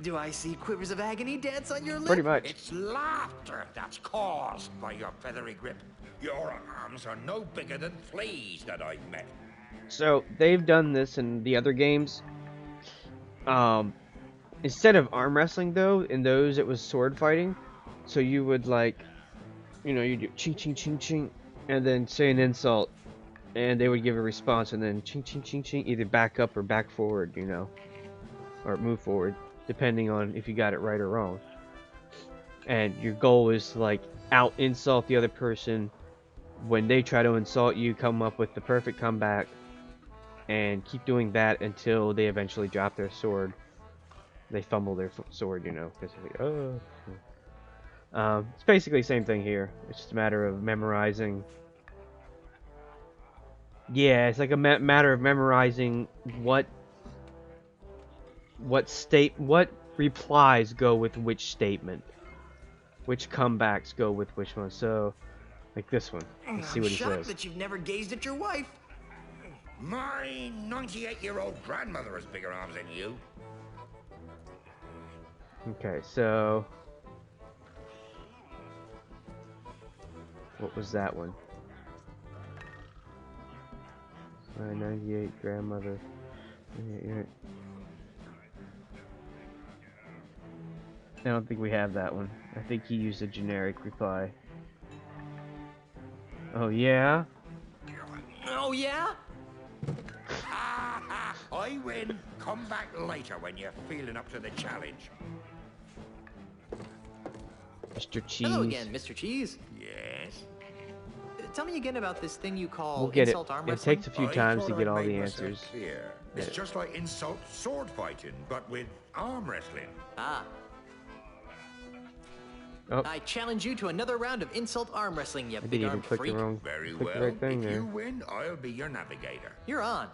Do I see quivers of agony dance on your lip? Pretty much. It's laughter that's caused by your feathery grip. Your arms are no bigger than fleas that I've met. So they've done this in the other games. Instead of arm wrestling though, in those it was sword fighting. So you would like, you do ching ching ching ching, and then say an insult, and they would give a response, and then ching ching ching ching, either back up or back forward, or move forward, depending on if you got it right or wrong. And your goal is to like out insult the other person. When they try to insult you, come up with the perfect comeback, and keep doing that until they eventually drop their sword. They fumble their sword, because they're like, oh. It's basically the same thing here. It's just a matter of memorizing. Yeah, it's like a matter of memorizing what replies go with which statement, which comebacks go with which one. So, like this one. Let's see what he I'm shocked says. that you've never gazed at your wife. My 98-year-old grandmother has bigger arms than you. Okay, so what was that one? My 98 grandmother. I don't think we have that one. I think he used a generic reply. Oh yeah? Oh yeah? I win. Come back later when you're feeling up to the challenge. Mr. Cheese. Hello again, Mr. Cheese. Yes. Tell me again about this thing you call We'll get insult it. arm It wrestling. takes a few I times thought to get I'd all made the myself answers. Clear. It's just like insult sword fighting, but with arm wrestling. Ah. Oh. I challenge you to another round of insult arm wrestling, you I didn't big even arm click freak. the wrong. Very click the well. right thing If there. you win, I'll be your navigator. You're on.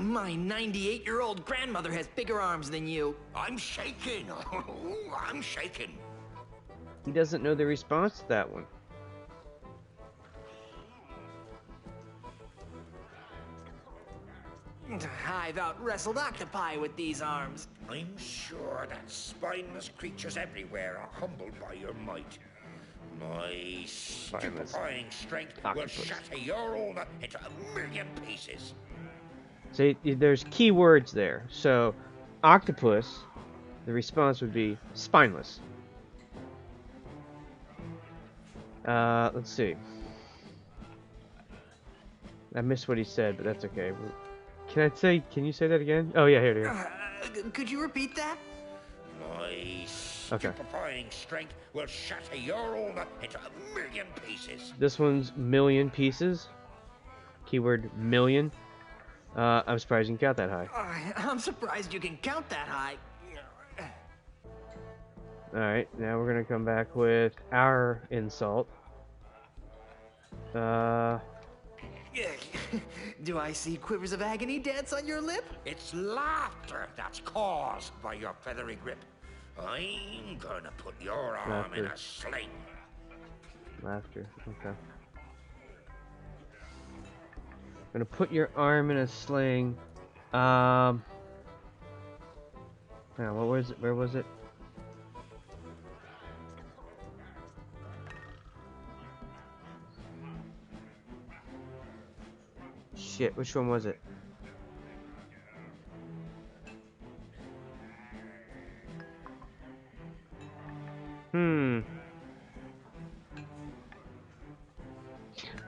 My 98-year-old grandmother has bigger arms than you. I'm shaking. I'm shaking. He doesn't know the response to that one. I've out-wrestled octopi with these arms. I'm sure that spineless creatures everywhere are humbled by your might. My stupefying strength will shatter your ulna into a million pieces. See, there's key words there. So, octopus, the response would be spineless. Let's see. I missed what he said, but that's okay. Can you say that again? Oh yeah, here it is. Could you repeat that? My Okay. stupefying strength will shatter your ulna into a million pieces. This one's million pieces. Keyword million. I'm surprised you can count that high. I'm surprised you can count that high. Alright, now we're gonna come back with our insult. Do I see quivers of agony dance on your lip? It's laughter that's caused by your feathery grip. I'm gonna put your arm in a sling. Laughter, okay. Gonna put your arm in a sling. Now, what was it? Where was it? Shit, which one was it?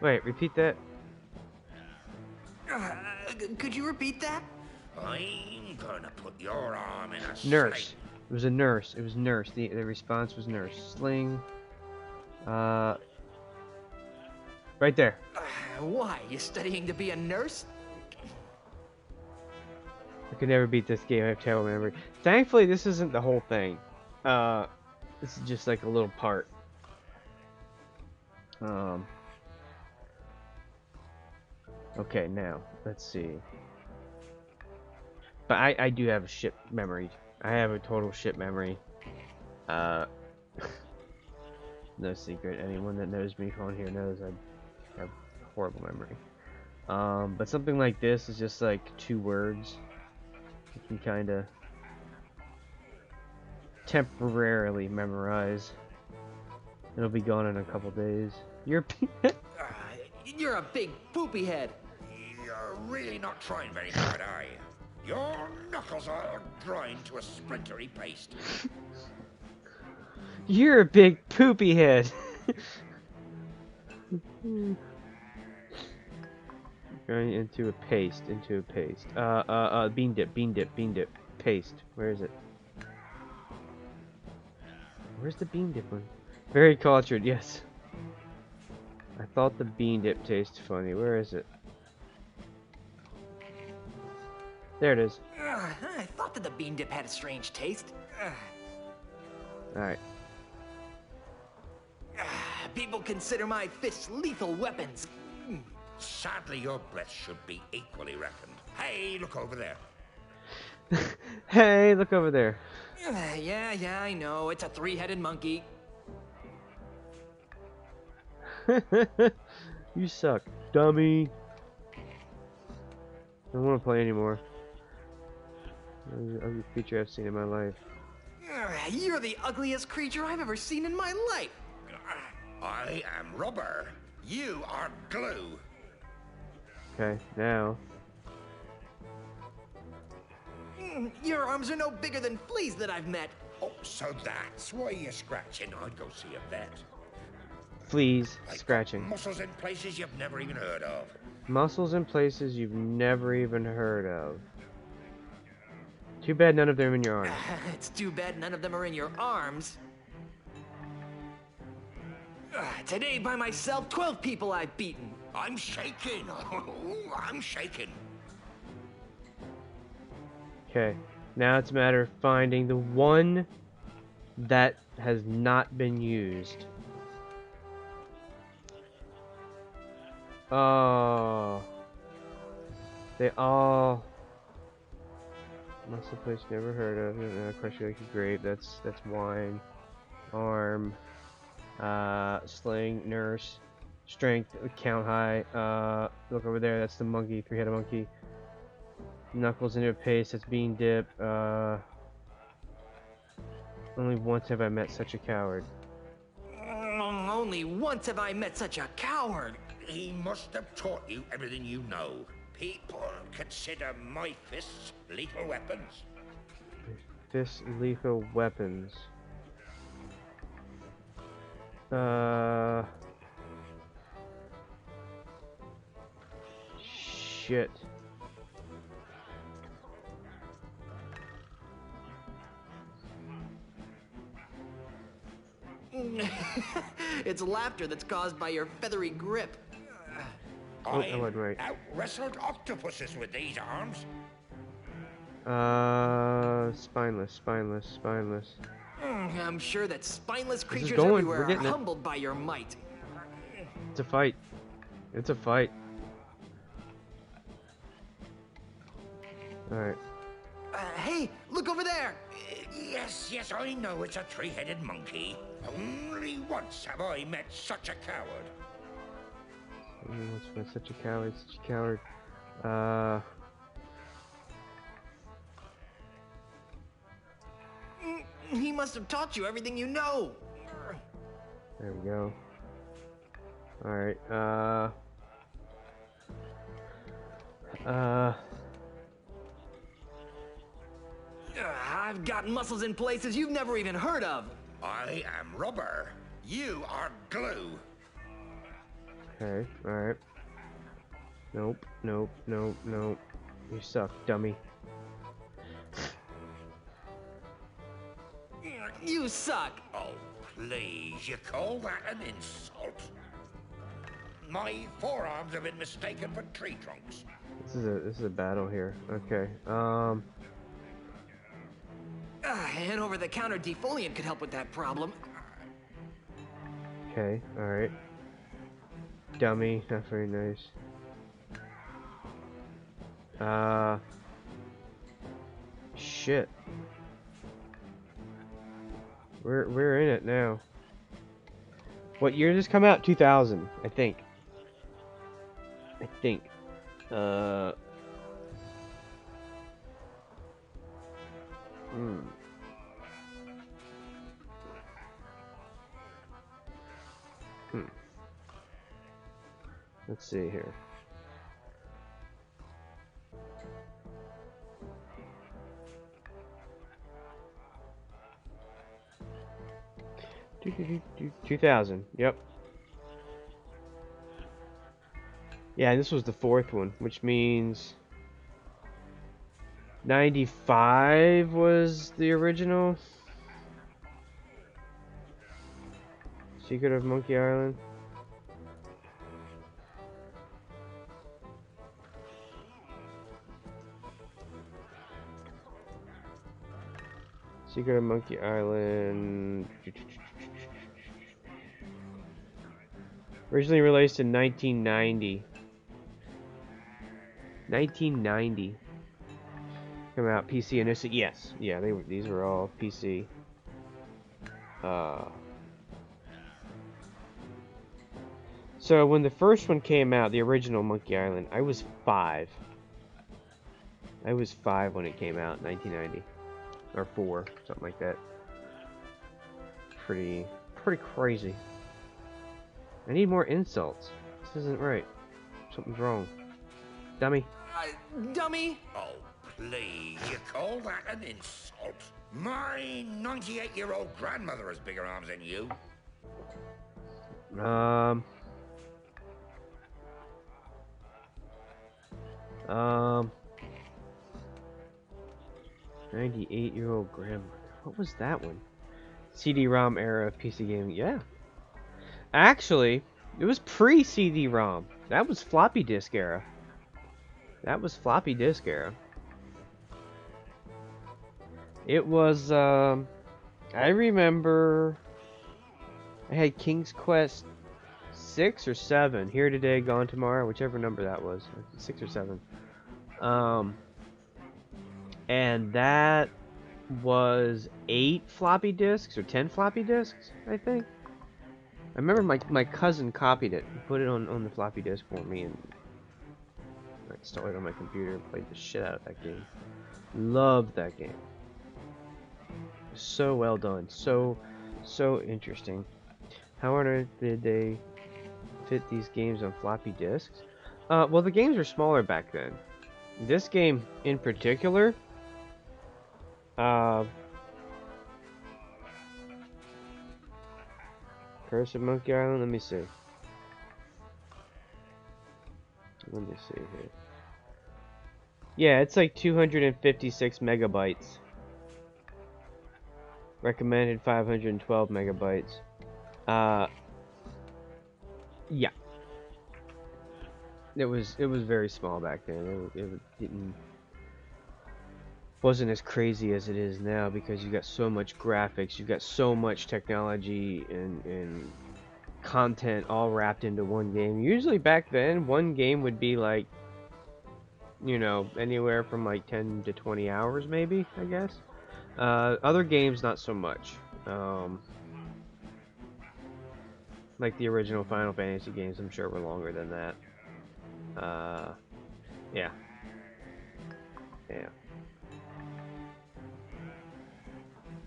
Wait, repeat that. Could you repeat that? I'm gonna put your arm in a Nurse. sling. It was a nurse. It was nurse. The response was nurse. Sling. Right there. Why? You studying to be a nurse? I could never beat this game. I have terrible memory. Thankfully, this isn't the whole thing. This is just like a little part. Okay, now let's see. But I do have a shit memory. I have a total shit memory. No secret. Anyone that knows me on here knows I have horrible memory. But something like this is just like 2 words. You can kind of temporarily memorize. It'll be gone in a couple days. You're a big poopy head. You're really not trying very hard, are you? Your knuckles are grind to a splintery paste. You're a big poopy head. Going into a paste, bean dip, paste. Where is it? Where's the bean dip one? Very cultured, yes. I thought the bean dip tastes funny. Where is it? There it is. I thought that the bean dip had a strange taste. Alright. People consider my fists lethal weapons. Sadly, your breath should be equally reckoned. Hey, look over there. Hey, look over there. Yeah, I know. It's a 3-headed monkey. You suck, dummy. I don't want to play anymore. Ugly creature I've seen in my life. You're the ugliest creature I've ever seen in my life. I am rubber. You are glue. Okay, now. Your arms are no bigger than fleas that I've met. Oh, so that's why you're scratching. I'd go see a vet. Fleas, Like scratching. Muscles in places you've never even heard of. Muscles in places you've never even heard of. Too bad none of them are in your arms. It's too bad none of them are in your arms. Today by myself, 12 people I've beaten. I'm shaking. I'm shaking. Okay, now it's a matter of finding the one that has not been used. Oh, they all muscle place never heard of. Crush like a grape. That's wine. Arm, sling, nurse, strength, count high. Look over there. That's the monkey, 3-headed monkey. Knuckles into a paste. That's bean dip. Only once have I met such a coward. Only once have I met such a coward. He must have taught you everything you know. People consider my fists lethal weapons. Fists, lethal weapons. Shit. It's laughter that's caused by your feathery grip. Oh, that wasn't right. I've out-wrestled octopuses with these arms. Spineless, spineless, spineless. I'm sure that spineless creatures going. everywhere We're are getting it. humbled by your might. It's a fight. It's a fight. Alright. Hey, look over there! Yes, I know it's a three-headed monkey. Only once have I met such a coward. What's been such a coward, such a coward. He must have taught you everything you know. There we go. Alright, I've got muscles in places you've never even heard of. I am rubber. You are glue. okay, alright. Nope, nope, nope, nope. You suck, dummy. You suck. Oh, please, you call that an insult? My forearms have been mistaken for tree trunks. This is a battle here. Okay. An over-the-counter defoliant could help with that problem. Okay, alright. Dummy, not very nice. Shit. We're in it now. What year did this come out? 2000, I think. Let's see here. Do 2000. Yep. Yeah, this was the fourth one, which means 95 was the original. Secret of Monkey Island. Secret of Monkey Island. Originally released in 1990. 1990. Come out PC and yes, yeah, these were all PC. So when the first one came out, the original Monkey Island, I was 5. I was 5 when it came out in 1990. Or 4, something like that. Pretty crazy. I need more insults. This isn't right. Something's wrong. Dummy. Dummy? Oh, please, you call that an insult? My 98-year-old grandmother has bigger arms than you. 98-year-old grandmother. What was that one? CD-ROM era of PC gaming. Yeah. Actually, it was pre-CD-ROM. That was floppy disk era. It was, I remember I had King's Quest 6 or 7. Here today, gone tomorrow, whichever number that was. 6 or 7. And that was 8 floppy disks or 10 floppy disks, I think. I remember my cousin copied it and put it on the floppy disk for me, and I installed it on my computer and played the shit out of that game. Loved that game. So well done. So interesting. How on earth did they fit these games on floppy disks? Well, the games were smaller back then. This game in particular, Curse of Monkey Island, let me see here. Yeah, it's like 256 megabytes. Recommended 512 megabytes. Yeah. It was very small back then. Wasn't as crazy as it is now because you got so much graphics, you got so much technology and content all wrapped into one game. Usually back then, one game would be like, you know, anywhere from like 10 to 20 hours maybe, I guess. Other games, not so much. Like the original Final Fantasy games, I'm sure were longer than that. Yeah. Yeah.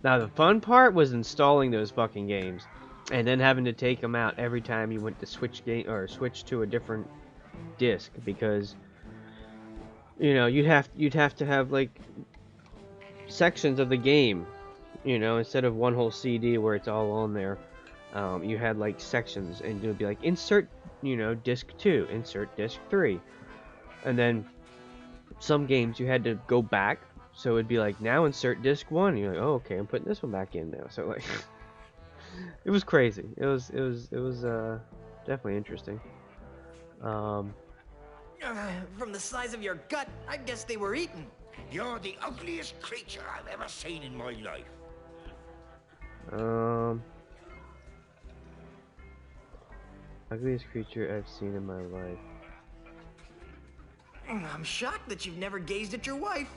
Now the fun part was installing those fucking games, and then having to take them out every time you went to switch to a different disc, because you know you'd have to have like sections of the game, you know, instead of one whole CD where it's all on there. You had like sections, and it would be like insert, you know, disc 2, insert disc 3, and then some games you had to go back, so it'd be like now insert disc 1. And you're like, oh, okay, I'm putting this one back in now. So like, it was crazy. It was definitely interesting. From the size of your gut, I guess they were eaten. You're the ugliest creature I've ever seen in my life. Ugliest creature I've seen in my life. I'm shocked that you've never gazed at your wife.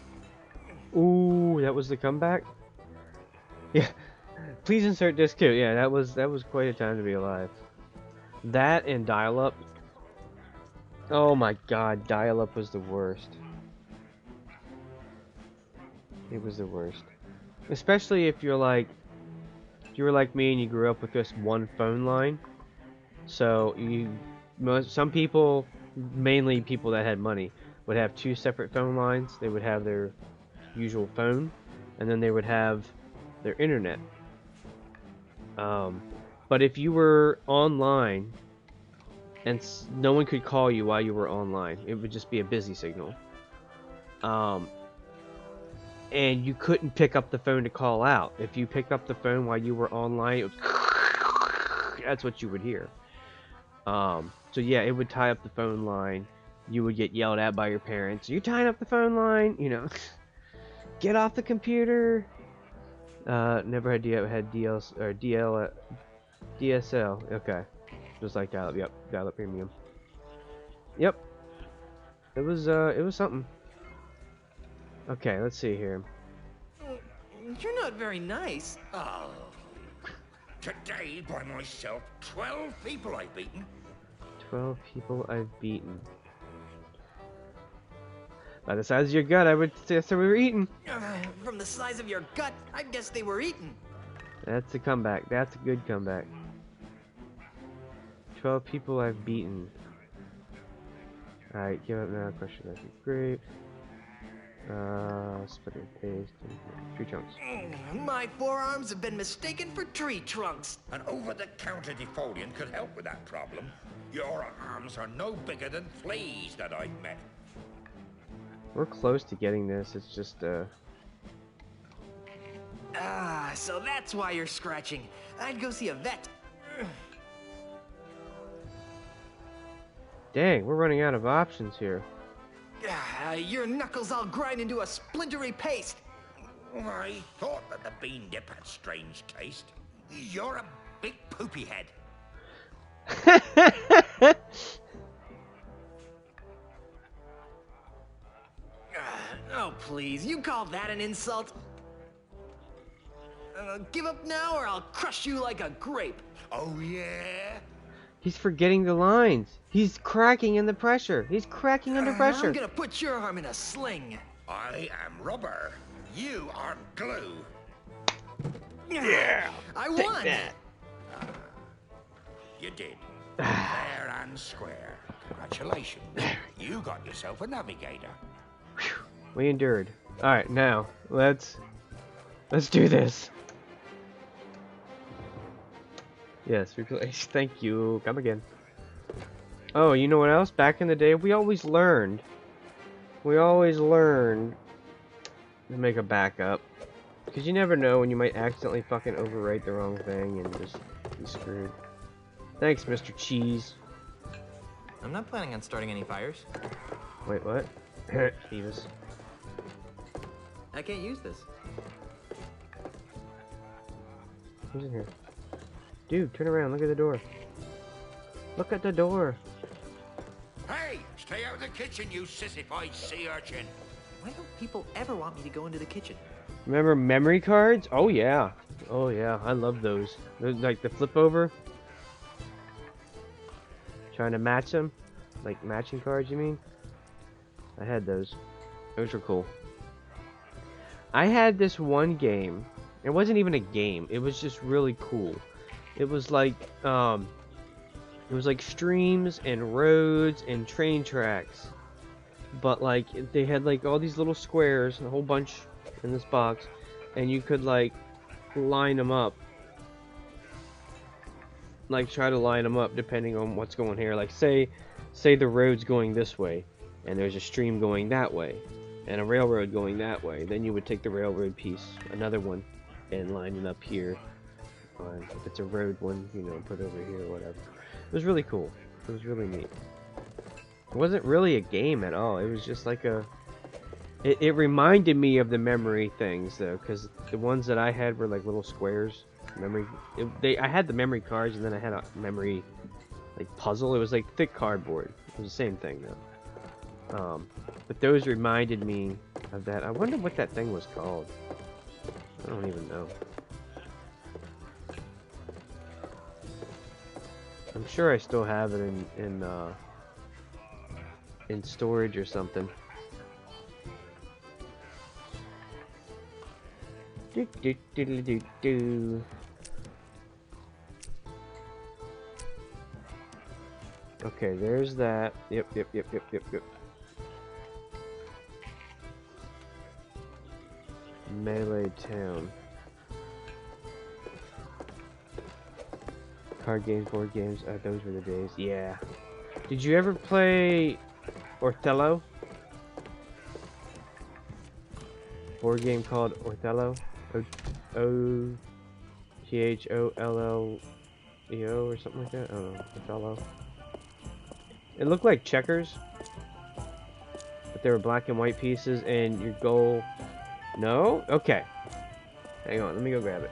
Ooh, that was the comeback? Yeah. Please insert disc 2. Yeah, that was quite a time to be alive. That and dial-up. Oh my god, dial-up was the worst. It was the worst. Especially if you were like me and you grew up with just one phone line. So some people, mainly people that had money, would have 2 separate phone lines. They would have their usual phone, and then they would have their internet. But if you were online and no one could call you while you were online, it would just be a busy signal. And you couldn't pick up the phone to call out. If you picked up the phone while you were online, it was that's what you would hear. So yeah, it would tie up the phone line. You would get yelled at by your parents. You're tying up the phone line, you know. Get off the computer. Never had DSL. Okay, just like dial-up. Yep, dial-up premium. Yep. It was something. Okay, let's see here. You're not very nice. Oh. Today, by myself, 12 people I've beaten. 12 people I've beaten. By the size of your gut, I would say we were eaten. From the size of your gut, I guess they were eaten. That's a comeback. That's a good comeback. 12 people I've beaten. Alright, give up now. Question, that'd be great. Split and paste. Tree trunks. My forearms have been mistaken for tree trunks. An over-the-counter defoliant could help with that problem. Your arms are no bigger than fleas that I've met. We're close to getting this. It's just so that's why you're scratching. I'd go see a vet. Dang, we're running out of options here. Your knuckles all grind into a splintery paste. I thought that the bean dip had strange taste. You're a big poopy head. Oh, please, you call that an insult? Give up now or I'll crush you like a grape. Oh, yeah? He's forgetting the lines. He's cracking under pressure. He's cracking under pressure. I'm gonna put your arm in a sling. I am rubber. You are glue. Yeah, I won. That. You did. Fair and square. Congratulations. You got yourself a navigator. We endured. All right, now let's do this. Yes, replace. Thank you. Come again. Oh, you know what else? Back in the day, we always learned to make a backup. Because you never know when you might accidentally fucking overwrite the wrong thing and just be screwed. Thanks, Mr. Cheese. I'm not planning on starting any fires. Wait, what? Beavis. I can't use this. Who's in here? Dude, turn around. Look at the door. Look at the door. Hey, stay out of the kitchen, you sissified sea urchin. Why don't people ever want me to go into the kitchen? Remember memory cards? Oh yeah. Oh yeah, I love those. They're like the flip over. Trying to match them? Like matching cards, you mean? I had those. Those were cool. I had this one game. It wasn't even a game. It was just really cool. It was like streams and roads and train tracks. But like they had like all these little squares, a whole bunch in this box, and you could like line them up. Like try to line them up depending on what's going here. Like say the road's going this way and there's a stream going that way and a railroad going that way. Then you would take the railroad piece, another one, and line it up here. Or if it's a road one, you know, put over here or whatever. It was really cool. It was really neat. It wasn't really a game at all. It was just like a... It reminded me of the memory things though, because the ones that I had were like little squares. I had the memory cards, and then I had a memory like puzzle. It was like thick cardboard. It was the same thing though. But those reminded me of that. I wonder what that thing was called. I don't even know. I'm sure I still have it in storage or something. Do do do do do do. Okay, there's that. Yep. Melee Town. Card games, board games, those were the days. Yeah. Did you ever play Othello? Board game called Othello? O-T-H-O-L-L-E-O or something like that? I don't know. Othello. It looked like checkers. But they were black and white pieces, and your goal... No? Okay. Hang on, let me go grab it.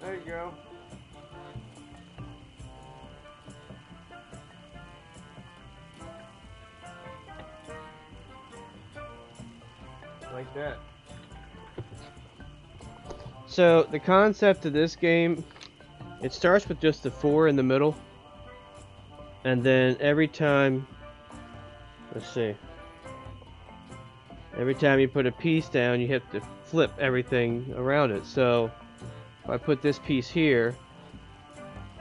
There you go. Like that. So the concept of this game, it starts with just the 4 in the middle, and then every time, let's see, every time you put a piece down, you have to flip everything around it. So if I put this piece here,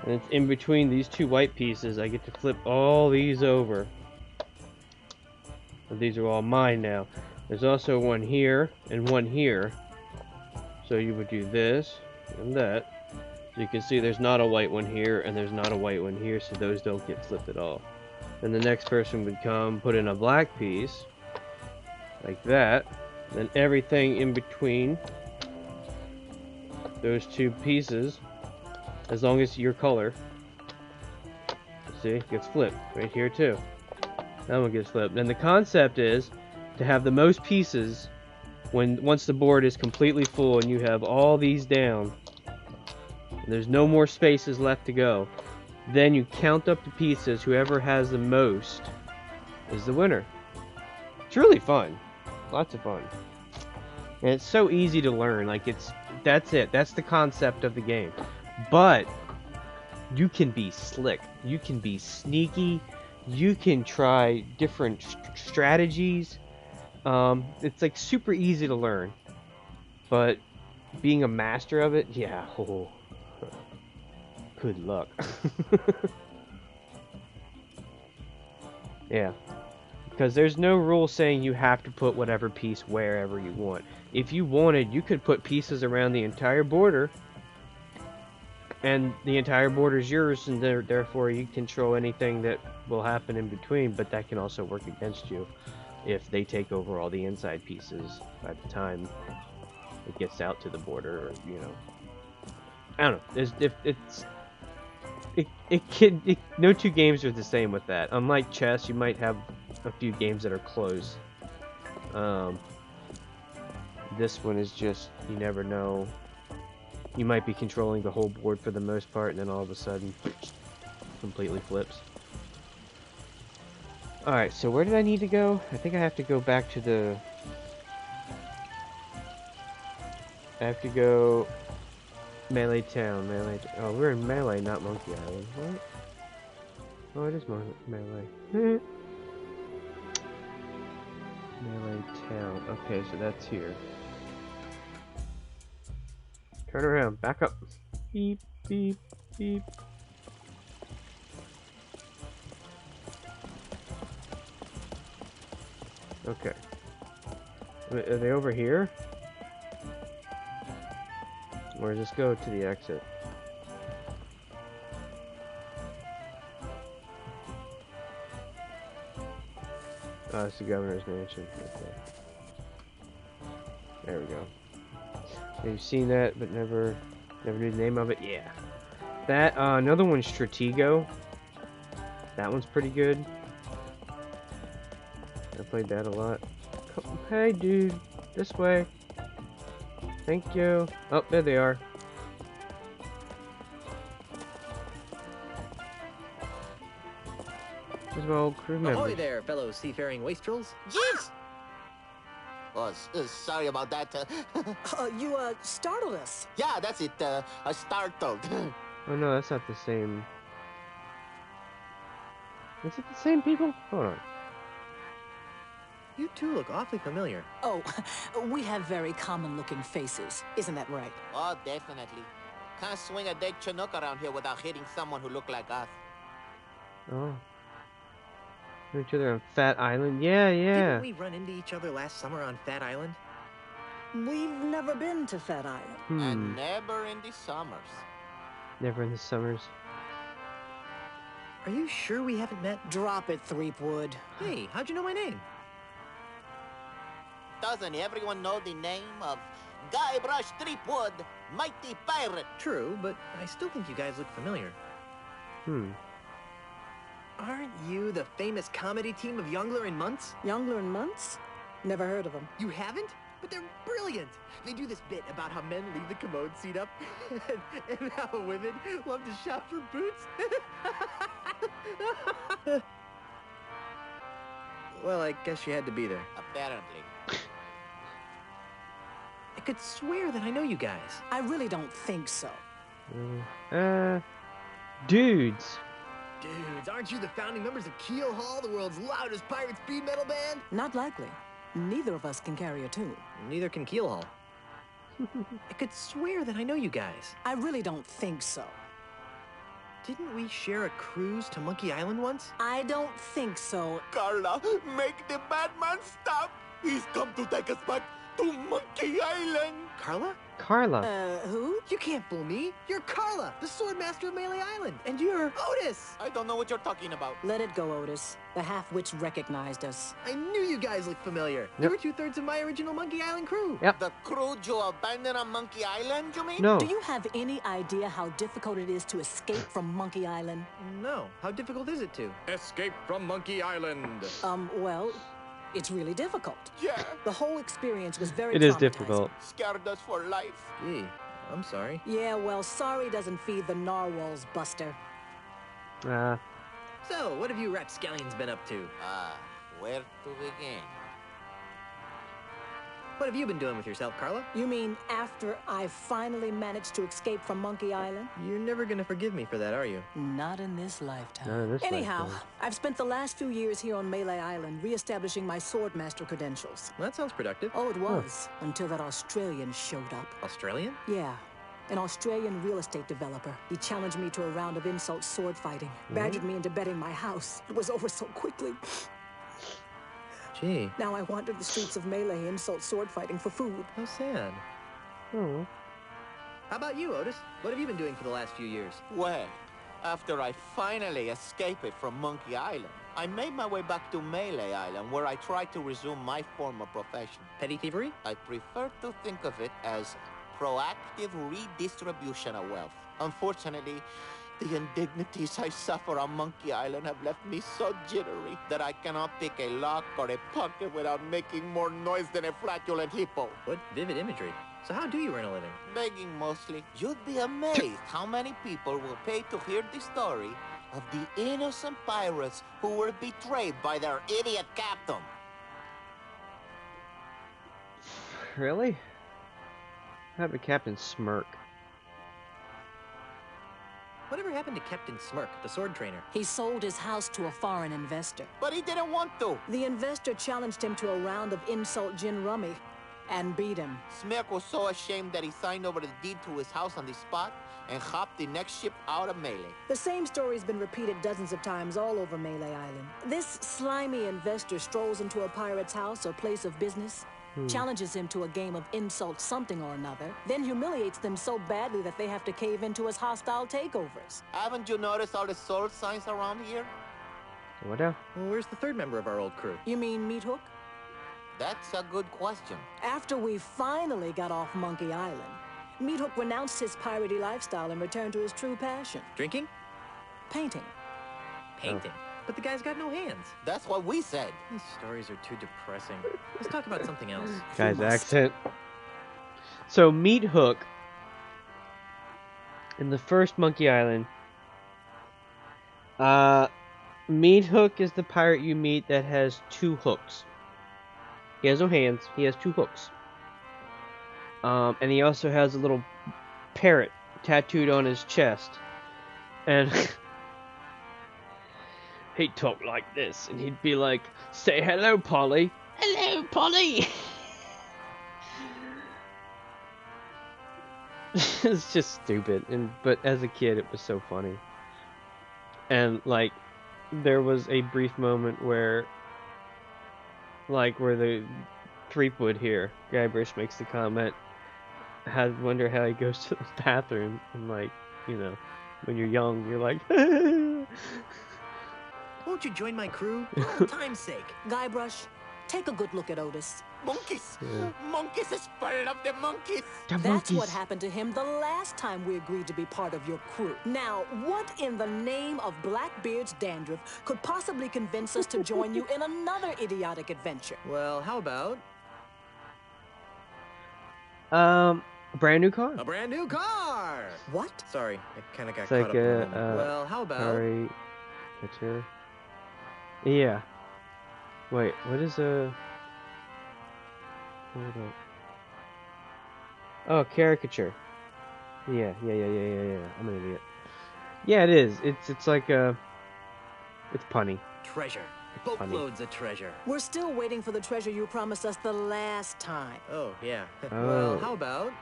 and it's in between these two white pieces, I get to flip all these over. And these are all mine now. There's also one here and one here. So you would do this and that. So you can see there's not a white one here and there's not a white one here, so those don't get flipped at all. Then the next person would come, put in a black piece, like that. Then everything in between those two pieces, as long as your color, see, gets flipped. Right here too. That one gets flipped. And the concept is to have the most pieces once the board is completely full and you have all these down, and there's no more spaces left to go, then you count up the pieces. Whoever has the most is the winner. It's really fun. Lots of fun. And it's so easy to learn. Like, that's it. That's the concept of the game. But you can be slick. You can be sneaky. You can try different strategies. It's like super easy to learn. But being a master of it, yeah. Oh, good luck. Yeah. Because there's no rule saying you have to put whatever piece wherever you want. If you wanted, you could put pieces around the entire border, and the entire border is yours, and therefore you control anything that will happen in between, but that can also work against you if they take over all the inside pieces by the time it gets out to the border, or, you know. I don't know. No two games are the same with that. Unlike chess, you might have a few games that are close. This one is just, you never know. You might be controlling the whole board for the most part, and then all of a sudden, completely flips. Alright, so where did I need to go? I think I have to go back to the... I have to go... Melee Town. Oh, we're in Melee, not Monkey Island. What? Oh, it is Melee. Melee Town. Okay, so that's here. Turn around. Back up. Beep, beep, beep. Okay. Are they over here? Or just go to the exit? Oh, it's the governor's mansion. Okay. There we go. You've seen that, but never knew the name of it. Yeah. That another one's Stratego. That one's pretty good. I played that a lot. Hey, dude, this way. Thank you. Oh, there they are. There's my old crew members. Ahoy there, fellow seafaring wastrels. Yes! Oh, sorry about that. You startled us. Yeah, that's it. I startled. Oh no, that's not the same. Is it the same people? Hold on. You two look awfully familiar. Oh, we have very common-looking faces. Isn't that right? Oh, definitely. Can't swing a dead Chinook around here without hitting someone who look like us. Oh. Know each other on Fat Island? Yeah, yeah. Didn't we run into each other last summer on Fat Island? We've never been to Fat Island. And never in the summers. Never in the summers. Are you sure we haven't met? Drop it, Threepwood. Hey, how'd you know my name? Doesn't everyone know the name of Guybrush Threepwood, mighty pirate? True, but I still think you guys look familiar. Aren't you the famous comedy team of Youngler and Muntz? Youngler and Muntz? Never heard of them. You haven't? But they're brilliant! They do this bit about how men leave the commode seat up and how women love to shop for boots. Well, I guess you had to be there. Apparently. I could swear that I know you guys. I really don't think so. Dudes. Dudes, aren't you the founding members of Keel Hall, the world's loudest pirate speed metal band? Not likely. Neither of us can carry a tune. Neither can Keel Hall. I could swear that I know you guys. I really don't think so. Didn't we share a cruise to Monkey Island once? I don't think so. Carla, make the bad man stop! He's come to take us back to Monkey Island! Carla? Carla. Who? You can't fool me. You're Carla, the sword master of Melee Island. And you're Otis. I don't know what you're talking about. Let it go, Otis. The half-witch recognized us. I knew you guys looked familiar. You were 2/3 of my original Monkey Island crew. Yep. The crew you abandoned on Monkey Island, you mean? No. Do you have any idea how difficult it is to escape from Monkey Island? No. How difficult is it to? Escape from Monkey Island. Well, It's really difficult. Yeah. The whole experience was very It is traumatizing. difficult. Scared us for life. Gee, I'm sorry. Yeah, well, sorry doesn't feed the narwhals, Buster. So, what have you rapscallions been up to? Where to begin? What have you been doing with yourself, Carla? You mean after I finally managed to escape from Monkey Island? You're never gonna forgive me for that, are you? Not in this lifetime. Not in this Anyhow, lifetime. I've spent the last few years here on Melee Island re-establishing my Swordmaster credentials. Well, that sounds productive. Oh, it was, until that Australian showed up. Australian? Yeah. An Australian real estate developer. He challenged me to a round of insult sword fighting. Badgered me into betting my house. It was over so quickly. Gee. Now I wander the streets of Melee insult sword fighting for food. How sad. Oh. How about you, Otis? What have you been doing for the last few years? Well, after I finally escaped from Monkey Island, I made my way back to Melee Island, where I tried to resume my former profession. Petty thievery? I prefer to think of it as proactive redistribution of wealth. Unfortunately, the indignities I suffer on Monkey Island have left me so jittery that I cannot pick a lock or a pocket without making more noise than a flatulent hippo. What vivid imagery. So how do you earn a living? Begging mostly. You'd be amazed how many people will pay to hear the story of the innocent pirates who were betrayed by their idiot captain. Really? How about Captain Smirk? Whatever happened to Captain Smirk, the sword trainer? He sold his house to a foreign investor. But he didn't want to. The investor challenged him to a round of insult gin rummy and beat him. Smirk was so ashamed that he signed over the deed to his house on the spot and hopped the next ship out of Melee. The same story's been repeated dozens of times all over Melee Island. This slimy investor strolls into a pirate's house or place of business, challenges him to a game of insult something or another, then humiliates them so badly that they have to cave into his hostile takeovers. Haven't you noticed all the sword signs around here? What now? Well, where's the third member of our old crew? You mean Meat Hook? That's a good question. After we finally got off Monkey Island, Meat Hook renounced his piratey lifestyle and returned to his true passion. Drinking? Painting. Painting? But the guy's got no hands. That's what we said. These stories are too depressing. Let's talk about something else. Guy's accent. So Meat Hook in the first Monkey Island. Meat Hook is the pirate you meet that has 2 hooks. He has no hands. He has 2 hooks. And he also has a little parrot tattooed on his chest. And he'd talk like this, and he'd be like, "Say hello, Polly." Hello, Polly. It's just stupid, but as a kid, it was so funny. And like, there was a brief moment where the Threepwood here, Guybrush makes the comment, I wonder how he goes to the bathroom, and like, you know, when you're young, you're like, Won't you join my crew? For old time's sake. Guybrush, take a good look at Otis. Monkeys! Yeah. Monkeys! It's part of the monkeys! That's what happened to him the last time we agreed to be part of your crew. Now, what in the name of Blackbeard's dandruff could possibly convince us to join you in another idiotic adventure? Well, how about a brand new car. a brand new car? What? Sorry, I kind of got It's caught like up in the a moment. Well, how about Atari picture. Yeah. Wait, what is a? Hold up. Oh, caricature. Yeah. I'm an idiot. Yeah, it is. It's like a. It's punny. treasure? It's funny. Boatloads of treasure. We're still waiting for the treasure you promised us the last time. Oh, yeah. Oh. Well, how about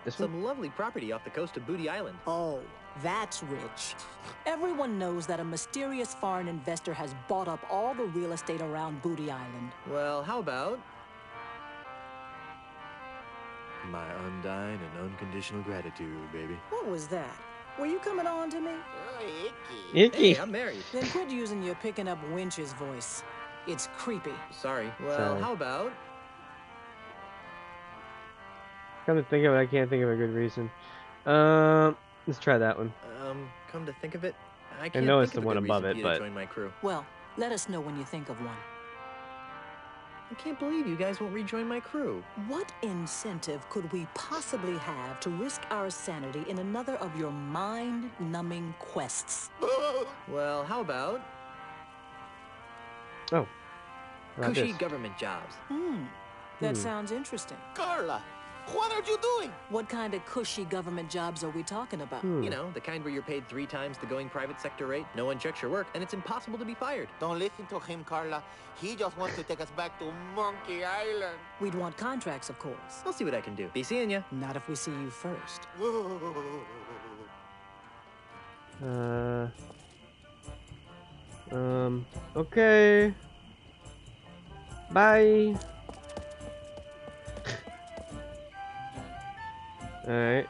This one? some lovely property off the coast of Booty Island? Oh, that's rich. Everyone knows that a mysterious foreign investor has bought up all the real estate around Booty Island. Well, how about my undying and unconditional gratitude, baby? What was that? Were you coming on to me? Icky. Hey, I'm married. Then quit using your picking up Winch's voice. It's creepy. Sorry. Well, Sorry. how about Come to think of it, I can't think of a good reason. Let's try that one. come to think of it, I I can't know think it's the of a one good above reason it, for you to but join my crew. Well, Let us know when you think of one. I can't believe you guys won't rejoin my crew. What incentive could we possibly have to risk our sanity in another of your mind-numbing quests? Well, how about Oh. How about cushy this? government jobs? That sounds interesting. Carla, what are you doing? What kind of cushy government jobs are we talking about? You know, the kind where you're paid 3 times the going private sector rate, no one checks your work, and it's impossible to be fired. Don't listen to him, Carla. He just wants to take us back to Monkey Island. We'd want contracts, of course. I'll see what I can do. Be seeing ya. Not if we see you first. Okay. Bye. Alright.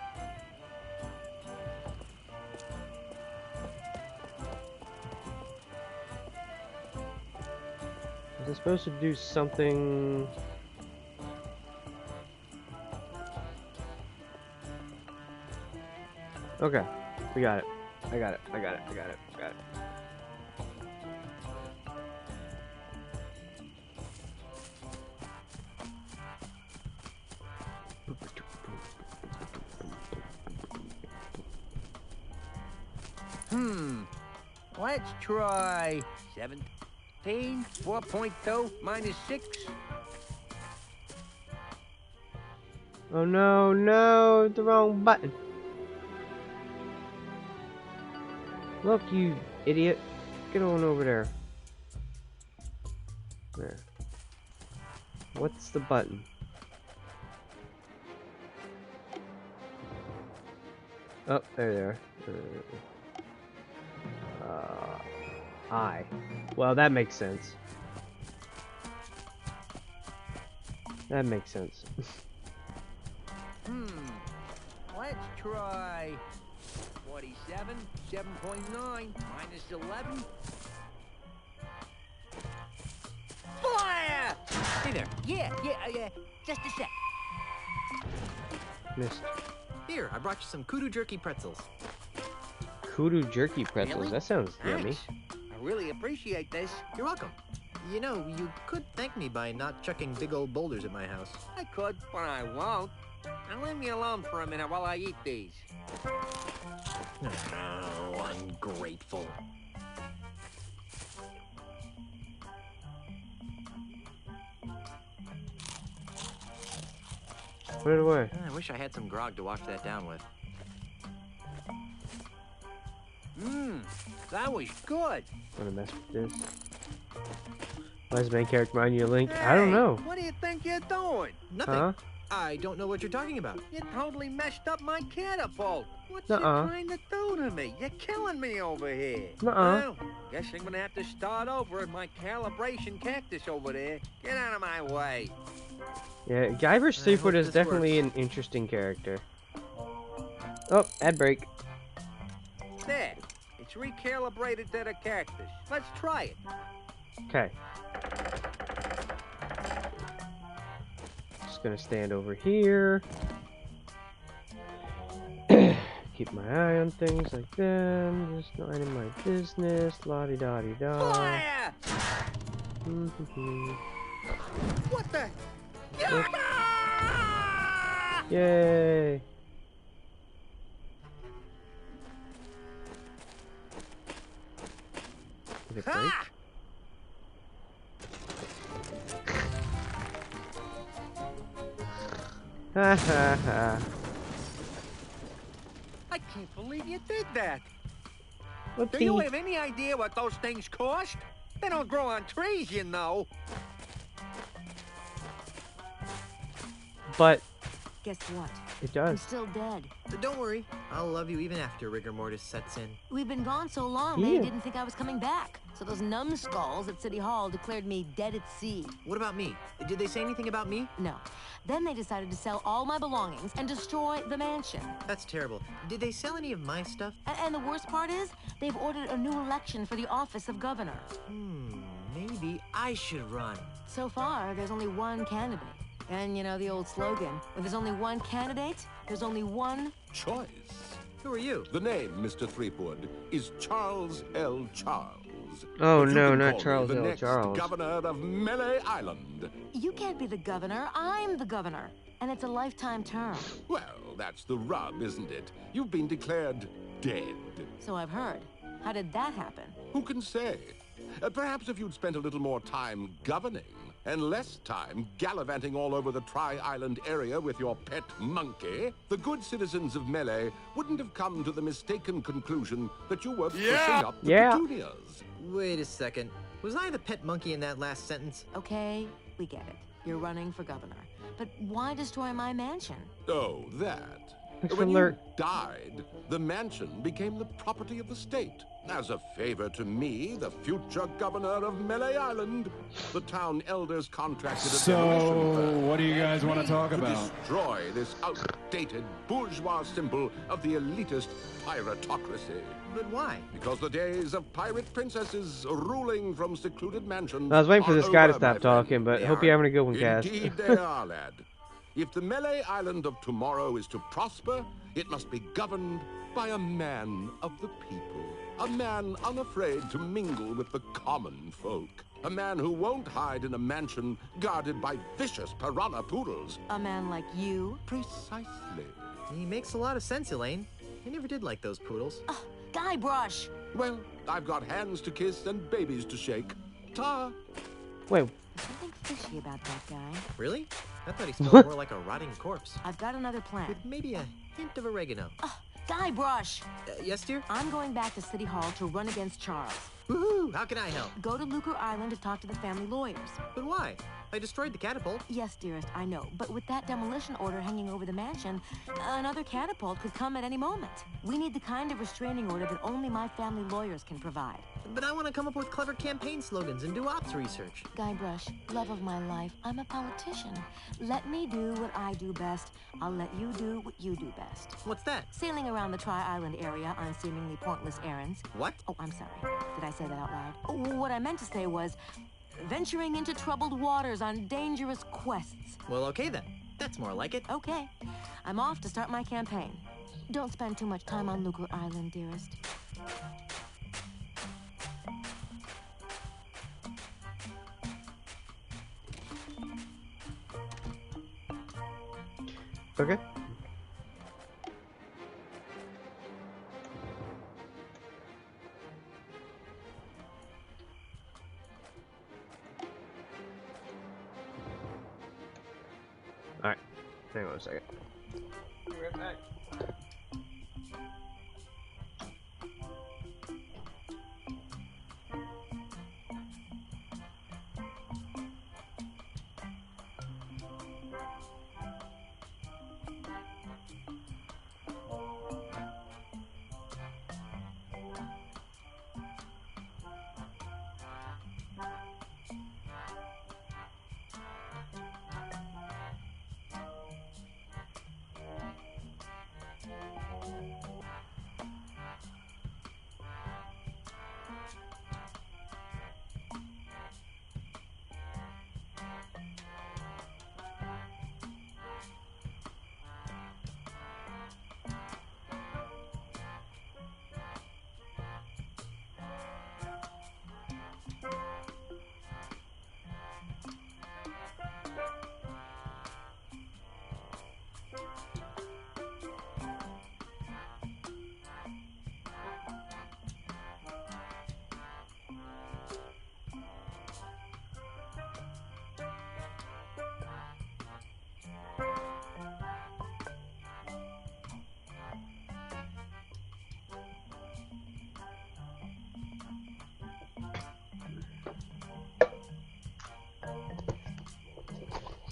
Was I supposed to do something? Okay. We got it. I got it. I got it. I got it. I got it. Let's try 17, 4.2 minus 6. Oh no, no, the wrong button. Look, you idiot. Get on over there. There. What's the button? Oh, there they are. I. Well, that makes sense. That makes sense. Let's try 47, 7.9 minus 11. Fire! Hey there. Yeah, just a sec. Missed. Here, I brought you some kudu jerky pretzels. Kudu jerky pretzels. Really? That sounds yummy. Thanks. I really appreciate this. You're welcome. You know, you could thank me by not chucking big old boulders at my house. I could, but I won't. Now leave me alone for a minute while I eat these. Oh, ungrateful. Put it away. I wish I had some grog to wash that down with. That was good. Wanna mess with this? Why does the main character remind you of Link? I don't know. What do you think you're doing? Nothing. Huh? I don't know what you're talking about. You totally messed up my catapult. What's Nuh-uh. you trying to do to me? You're killing me over here. Nuh-uh. Well, guess I'm gonna have to start over at my calibration cactus over there. Get out of my way. Yeah, Guyver Seafood hope is this definitely works. an interesting character. Oh, ad break. There. It's recalibrated to the cactus. Let's try it. Okay. Just gonna stand over here. Keep my eye on things like them. Just minding my business. La-di-da-di-da. Fire! What the? Yay! Did it break? Ha! Ha ha ha. I can't believe you did that. What Do you have any idea what those things cost? They don't grow on trees, you know. But Guess what? it I'm does. still dead. But don't worry, I'll love you even after rigor mortis sets in. We've been gone so long, Yeah. they didn't think I was coming back. So those numbskulls at City Hall declared me dead at sea. What about me? Did they say anything about me? No. Then they decided to sell all my belongings and destroy the mansion. That's terrible. Did they sell any of my stuff? And the worst part is, they've ordered a new election for the office of governor. Maybe I should run. So far, there's only one candidate. And you know the old slogan, if there's only one candidate, there's only one Choice. Who are you? The name, Mr. Threepwood, is Charles L. Charles. Oh but you no, can not call me Charles the L. next Charles. governor of Melee Island. You can't be the governor. I'm the governor. And it's a lifetime term. Well, that's the rub, isn't it? You've been declared dead. So I've heard. How did that happen? Who can say? Perhaps if you'd spent a little more time governing and less time gallivanting all over the Tri-Island area with your pet monkey, the good citizens of Melee wouldn't have come to the mistaken conclusion that you were pushing up the petunias. Wait a second. Was I the pet monkey in that last sentence? Okay, we get it. You're running for governor. But why destroy my mansion? Oh, that. Thanks for When you alert. died, the mansion became the property of the state. As a favor to me, the future governor of Melee Island, the town elders contracted a demolition firm what do you guys want to talk to about? destroy this outdated bourgeois symbol of the elitist piratocracy. But why? Because the days of pirate princesses ruling from secluded mansions I was waiting for are this guy to over, my stop friend. talking, but They hope are. you're having a good one, Cass. Indeed they are, lad. If the Melee Island of tomorrow is to prosper, it must be governed by a man of the people. A man unafraid to mingle with the common folk. A man who won't hide in a mansion guarded by vicious piranha poodles. A man like you? Precisely. He makes a lot of sense, Elaine. I never did like those poodles. Guybrush! Well, I've got hands to kiss and babies to shake. Ta! Wait. Something fishy about that guy. Really? I thought he smelled more like a rotting corpse. I've got another plan. With maybe a hint of oregano. Guybrush! Yes, dear? I'm going back to City Hall to run against Charles. Woohoo! How can I help? Go to Lucre Island to talk to the family lawyers. But why? I destroyed the catapult. Yes, dearest, I know. But with that demolition order hanging over the mansion, another catapult could come at any moment. We need the kind of restraining order that only my family lawyers can provide. But I want to come up with clever campaign slogans and do ops research. Guybrush, love of my life, I'm a politician. Let me do what I do best. I'll let you do what you do best. What's that? Sailing around the Tri-Island area on seemingly pointless errands. What? Oh, I'm sorry. Did I say that out loud? Oh, what I meant to say was venturing into troubled waters on dangerous quests. Well, okay then. That's more like it. Okay. I'm off to start my campaign. Don't spend too much time on Lucre Island, dearest. Okay. Alright. Hang on a second. Be right back.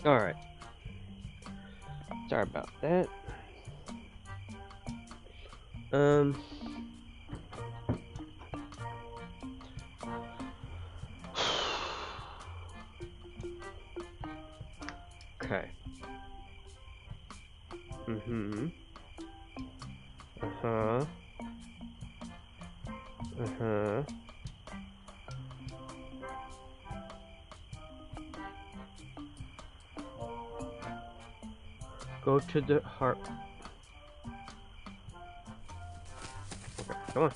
Alright. Sorry about that. Okay. Mm-hmm. Uh-huh. Uh-huh. Go to the heart. Okay, come on.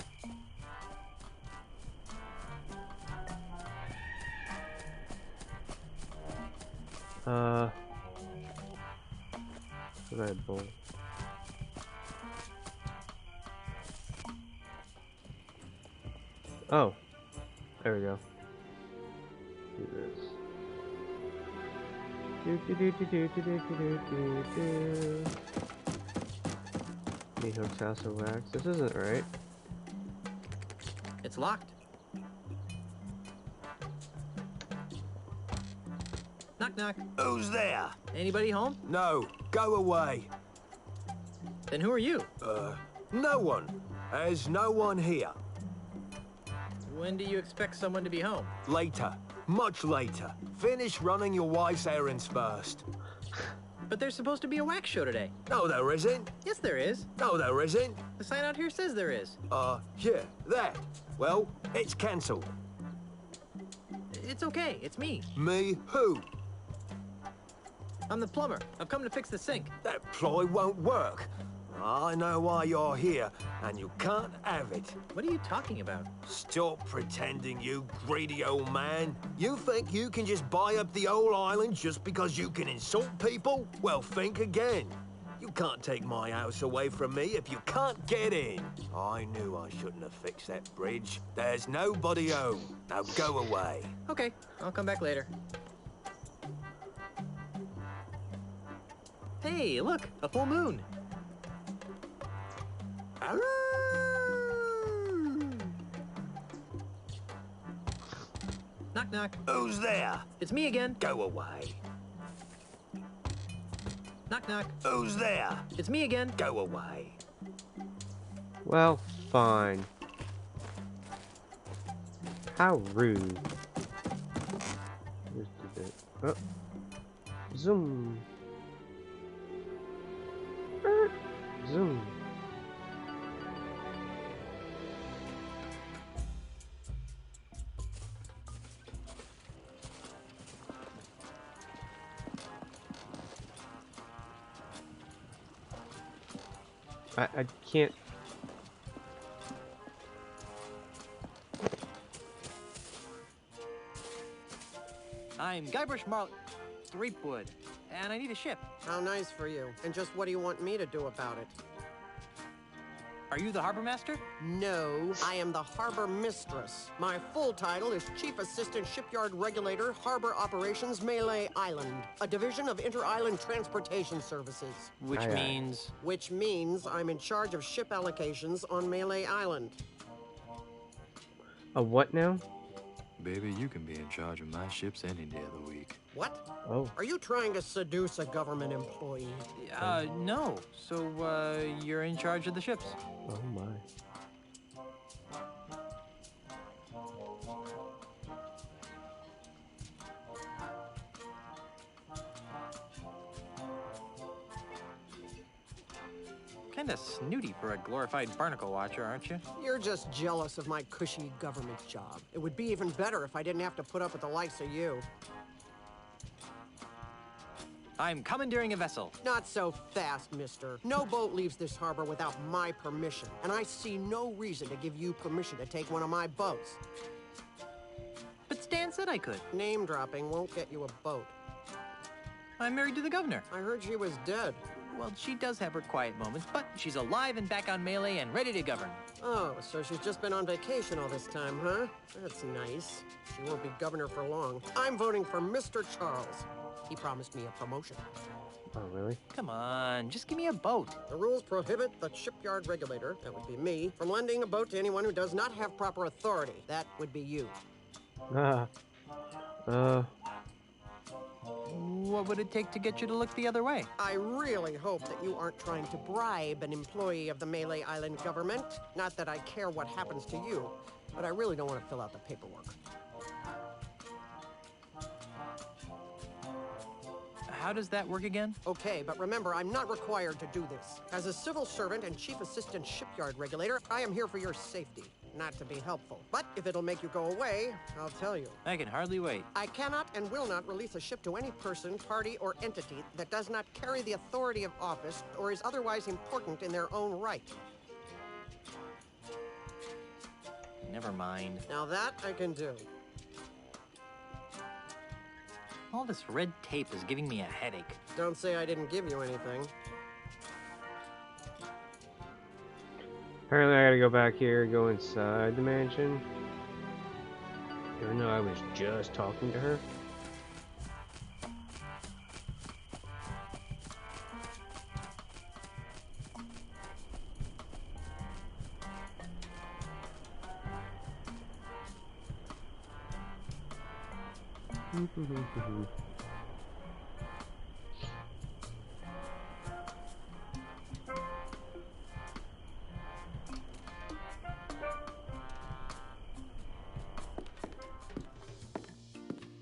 Red Bull. Oh, there we go. Do this. Mihawk's House of Wax. This isn't right. It's locked. Knock, knock. Who's there? Anybody home? No, go away. Then who are you? No one. There's no one here. When do you expect someone to be home? Later. Much later. Finish running your wife's errands first. But there's supposed to be a wax show today. No, there isn't. Yes, there is. No, there isn't. The sign out here says there is. Yeah, that. Well, it's cancelled. It's okay. It's me. Me who? I'm the plumber. I've come to fix the sink. That ploy won't work. I know why you're here, and you can't have it. What are you talking about? Stop pretending, you greedy old man. You think you can just buy up the whole island just because you can insult people? Well, think again. You can't take my house away from me if you can't get in. I knew I shouldn't have fixed that bridge. There's nobody home. Now go away. Okay, I'll come back later. Hey, look, a full moon. Knock, knock. Who's there? It's me again. Go away. Knock, knock. Who's there? It's me again. Go away. Well, fine. How rude. Just a bit. Oh. Zoom. Zoom. I can't. I'm Guybrush Threepwood, and I need a ship. How nice for you. And just what do you want me to do about it? Are you the harbor master? No, I am the harbor mistress. My full title is Chief Assistant Shipyard Regulator, Harbor Operations, Melee Island, a division of Inter-Island Transportation Services. Which means? Which means I'm in charge of ship allocations on Melee Island. A what now? Baby, you can be in charge of my ships any day of the week. What? Oh. Are you trying to seduce a government employee? No. So, you're in charge of the ships. Oh my. Kinda snooty for a glorified barnacle watcher, aren't you? You're just jealous of my cushy government job. It would be even better if I didn't have to put up with the likes of you. I'm commandeering a vessel. Not so fast, mister. No boat leaves this harbor without my permission, and I see no reason to give you permission to take one of my boats. But Stan said I could. Name dropping won't get you a boat. I'm married to the governor. I heard she was dead. Well, she does have her quiet moments, but she's alive and back on Melee and ready to govern. Oh, so she's just been on vacation all this time, huh? That's nice. She won't be governor for long. I'm voting for Mr. Charles. He promised me a promotion. Oh, really? Come on, just give me a boat. The rules prohibit the shipyard regulator, that would be me, from lending a boat to anyone who does not have proper authority. That would be you. What would it take to get you to look the other way? I really hope that you aren't trying to bribe an employee of the Melee Island government. Not that I care what happens to you, but I really don't want to fill out the paperwork. How does that work again? Okay, but remember, I'm not required to do this. As a civil servant and chief assistant shipyard regulator, I am here for your safety, not to be helpful. But if it'll make you go away, I'll tell you. I can hardly wait. I cannot and will not release a ship to any person, party, or entity that does not carry the authority of office or is otherwise important in their own right. Never mind. Now that I can do. All this red tape is giving me a headache. Don't say I didn't give you anything. Apparently I gotta go back here, go inside the mansion. Even though I was just talking to her.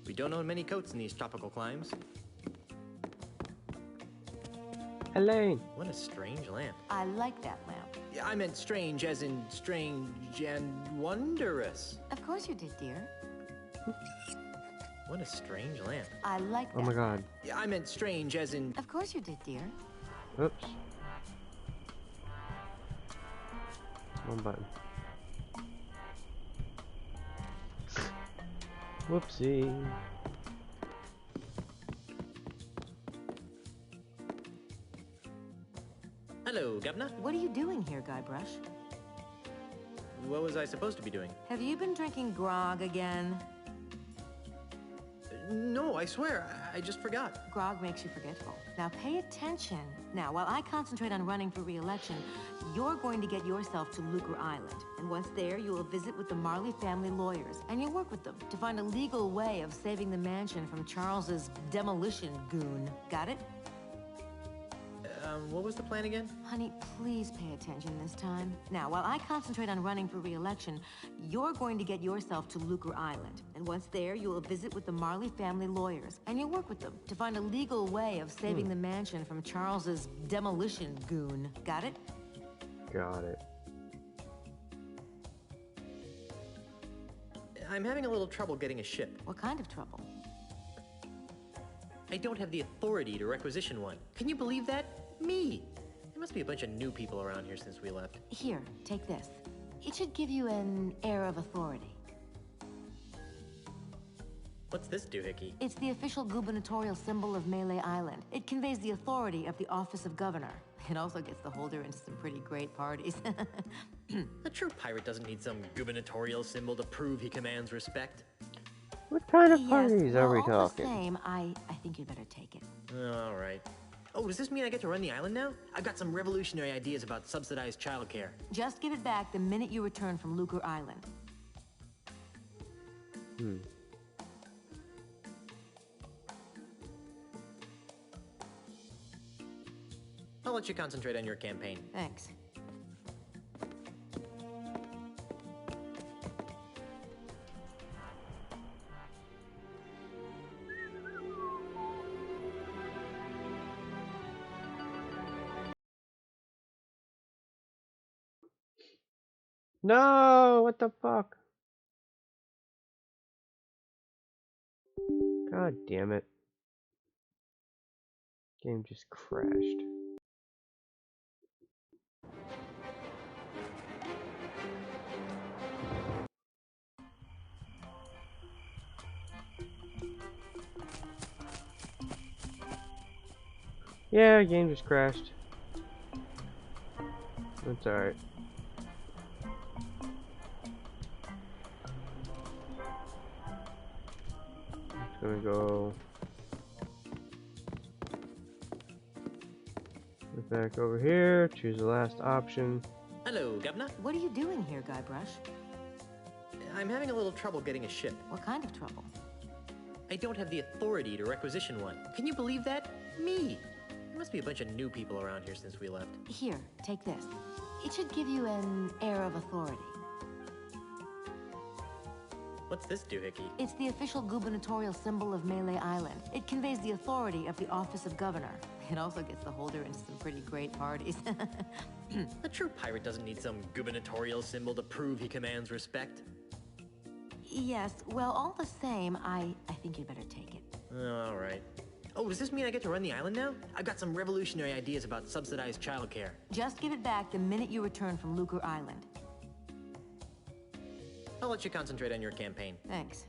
We don't own many coats in these tropical climes. Elaine. What a strange lamp. I like that lamp. Yeah, I meant strange as in strange and wondrous. Of course you did, dear. What a strange lamp. I like that. Oh my god. Yeah, I meant strange as in... Of course you did, dear. Oops. One button. Whoopsie. Hello, Governor. What are you doing here, Guybrush? What was I supposed to be doing? Have you been drinking grog again? No, I swear, I just forgot. Grog makes you forgetful. Now pay attention. Now, while I concentrate on running for re-election, you're going to get yourself to Lucre Island. And once there, you will visit with the Marley family lawyers, and you'll work with them to find a legal way of saving the mansion from Charles's demolition goon. Got it? What was the plan again? Honey, please pay attention this time. Now, while I concentrate on running for re-election, you're going to get yourself to Lucre Island. And once there, you will visit with the Marley family lawyers, and you'll work with them to find a legal way of saving the mansion from Charles's demolition goon. Got it? Got it. I'm having a little trouble getting a ship. What kind of trouble? I don't have the authority to requisition one. Can you believe that? Me! There must be a bunch of new people around here since we left. Here, take this. It should give you an air of authority. What's this doohickey? It's the official gubernatorial symbol of Melee Island. It conveys the authority of the office of governor. It also gets the holder into some pretty great parties. A true pirate doesn't need some gubernatorial symbol to prove he commands respect. What kind of Yes, parties are we all talking? the same, I think you'd better take it. All right. Oh, does this mean I get to run the island now? I've got some revolutionary ideas about subsidized childcare. Just give it back the minute you return from Lucre Island. I'll let you concentrate on your campaign. Thanks. No, what the fuck? God damn it. Game just crashed. Yeah, game just crashed. That's alright. Just gonna go back over here, choose the last option. Hello, Governor. What are you doing here, Guybrush? I'm having a little trouble getting a ship. What kind of trouble? I don't have the authority to requisition one. Can you believe that? Me! There must be a bunch of new people around here since we left. Here, take this. It should give you an air of authority. What's this doohickey? It's the official gubernatorial symbol of Melee Island. It conveys the authority of the office of governor. It also gets the holder into some pretty great parties. A true pirate doesn't need some gubernatorial symbol to prove he commands respect. Yes, well, all the same, I think you'd better take it. All right. Oh, does this mean I get to run the island now? I've got some revolutionary ideas about subsidized childcare. Just give it back the minute you return from Lucre Island. I'll let you concentrate on your campaign. Thanks.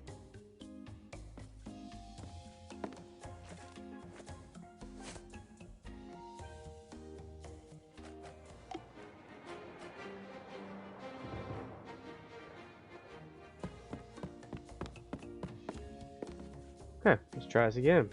Okay, let's try this again.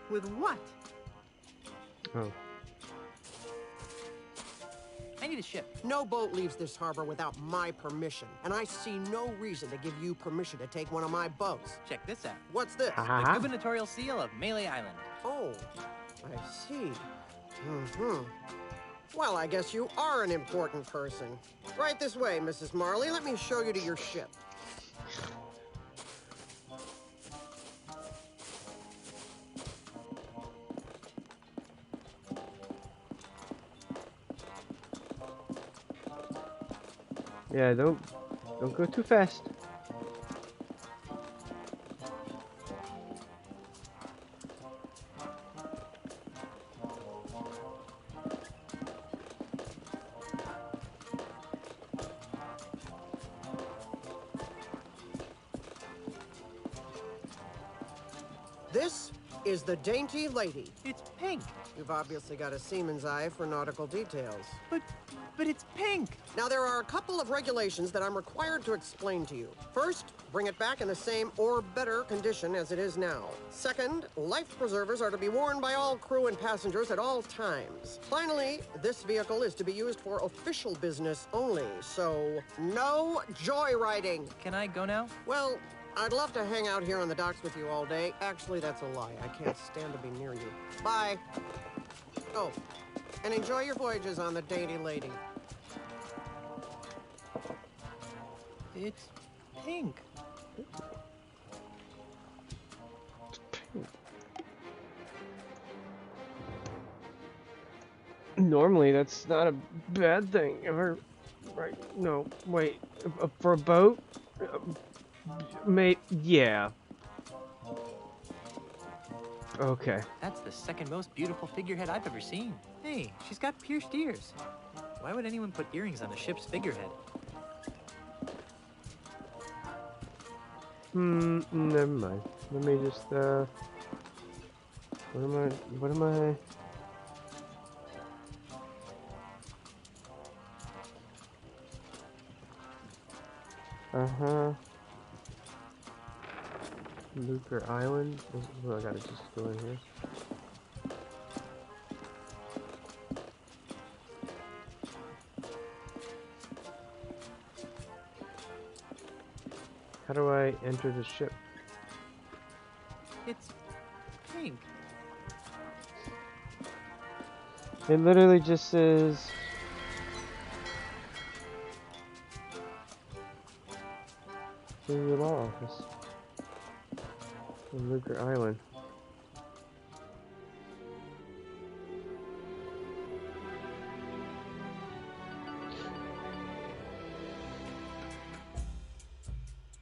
With what? Oh. I need a ship. No boat leaves this harbor without my permission, and I see no reason to give you permission to take one of my boats. Check this out. What's this? The gubernatorial seal of Melee Island. Oh, I see. Well, I guess you are an important person. Right this way, Mrs. Marley. Let me show you to your ship. Yeah, don't go too fast. This is the Dainty Lady. It's pink. You've obviously got a seaman's eye for nautical details. But it's pink. Now, there are a couple of regulations that I'm required to explain to you. First, bring it back in the same or better condition as it is now. Second, life preservers are to be worn by all crew and passengers at all times. Finally, this vehicle is to be used for official business only, so no joyriding. Can I go now? Well, I'd love to hang out here on the docks with you all day. Actually, that's a lie. I can't stand to be near you. Bye. Oh, and enjoy your voyages on the Dainty Lady. It's pink. Normally, that's not a bad thing. Ever, right? No, wait. For a boat, mate. Yeah. Okay. That's the second most beautiful figurehead I've ever seen. Hey, she's got pierced ears. Why would anyone put earrings on a ship's figurehead? Never mind. Let me just, what am I? Lucre Island? Oh, I gotta just go in here. How do I enter the ship? It's pink. It literally just says... to the law office. In Lucre Island.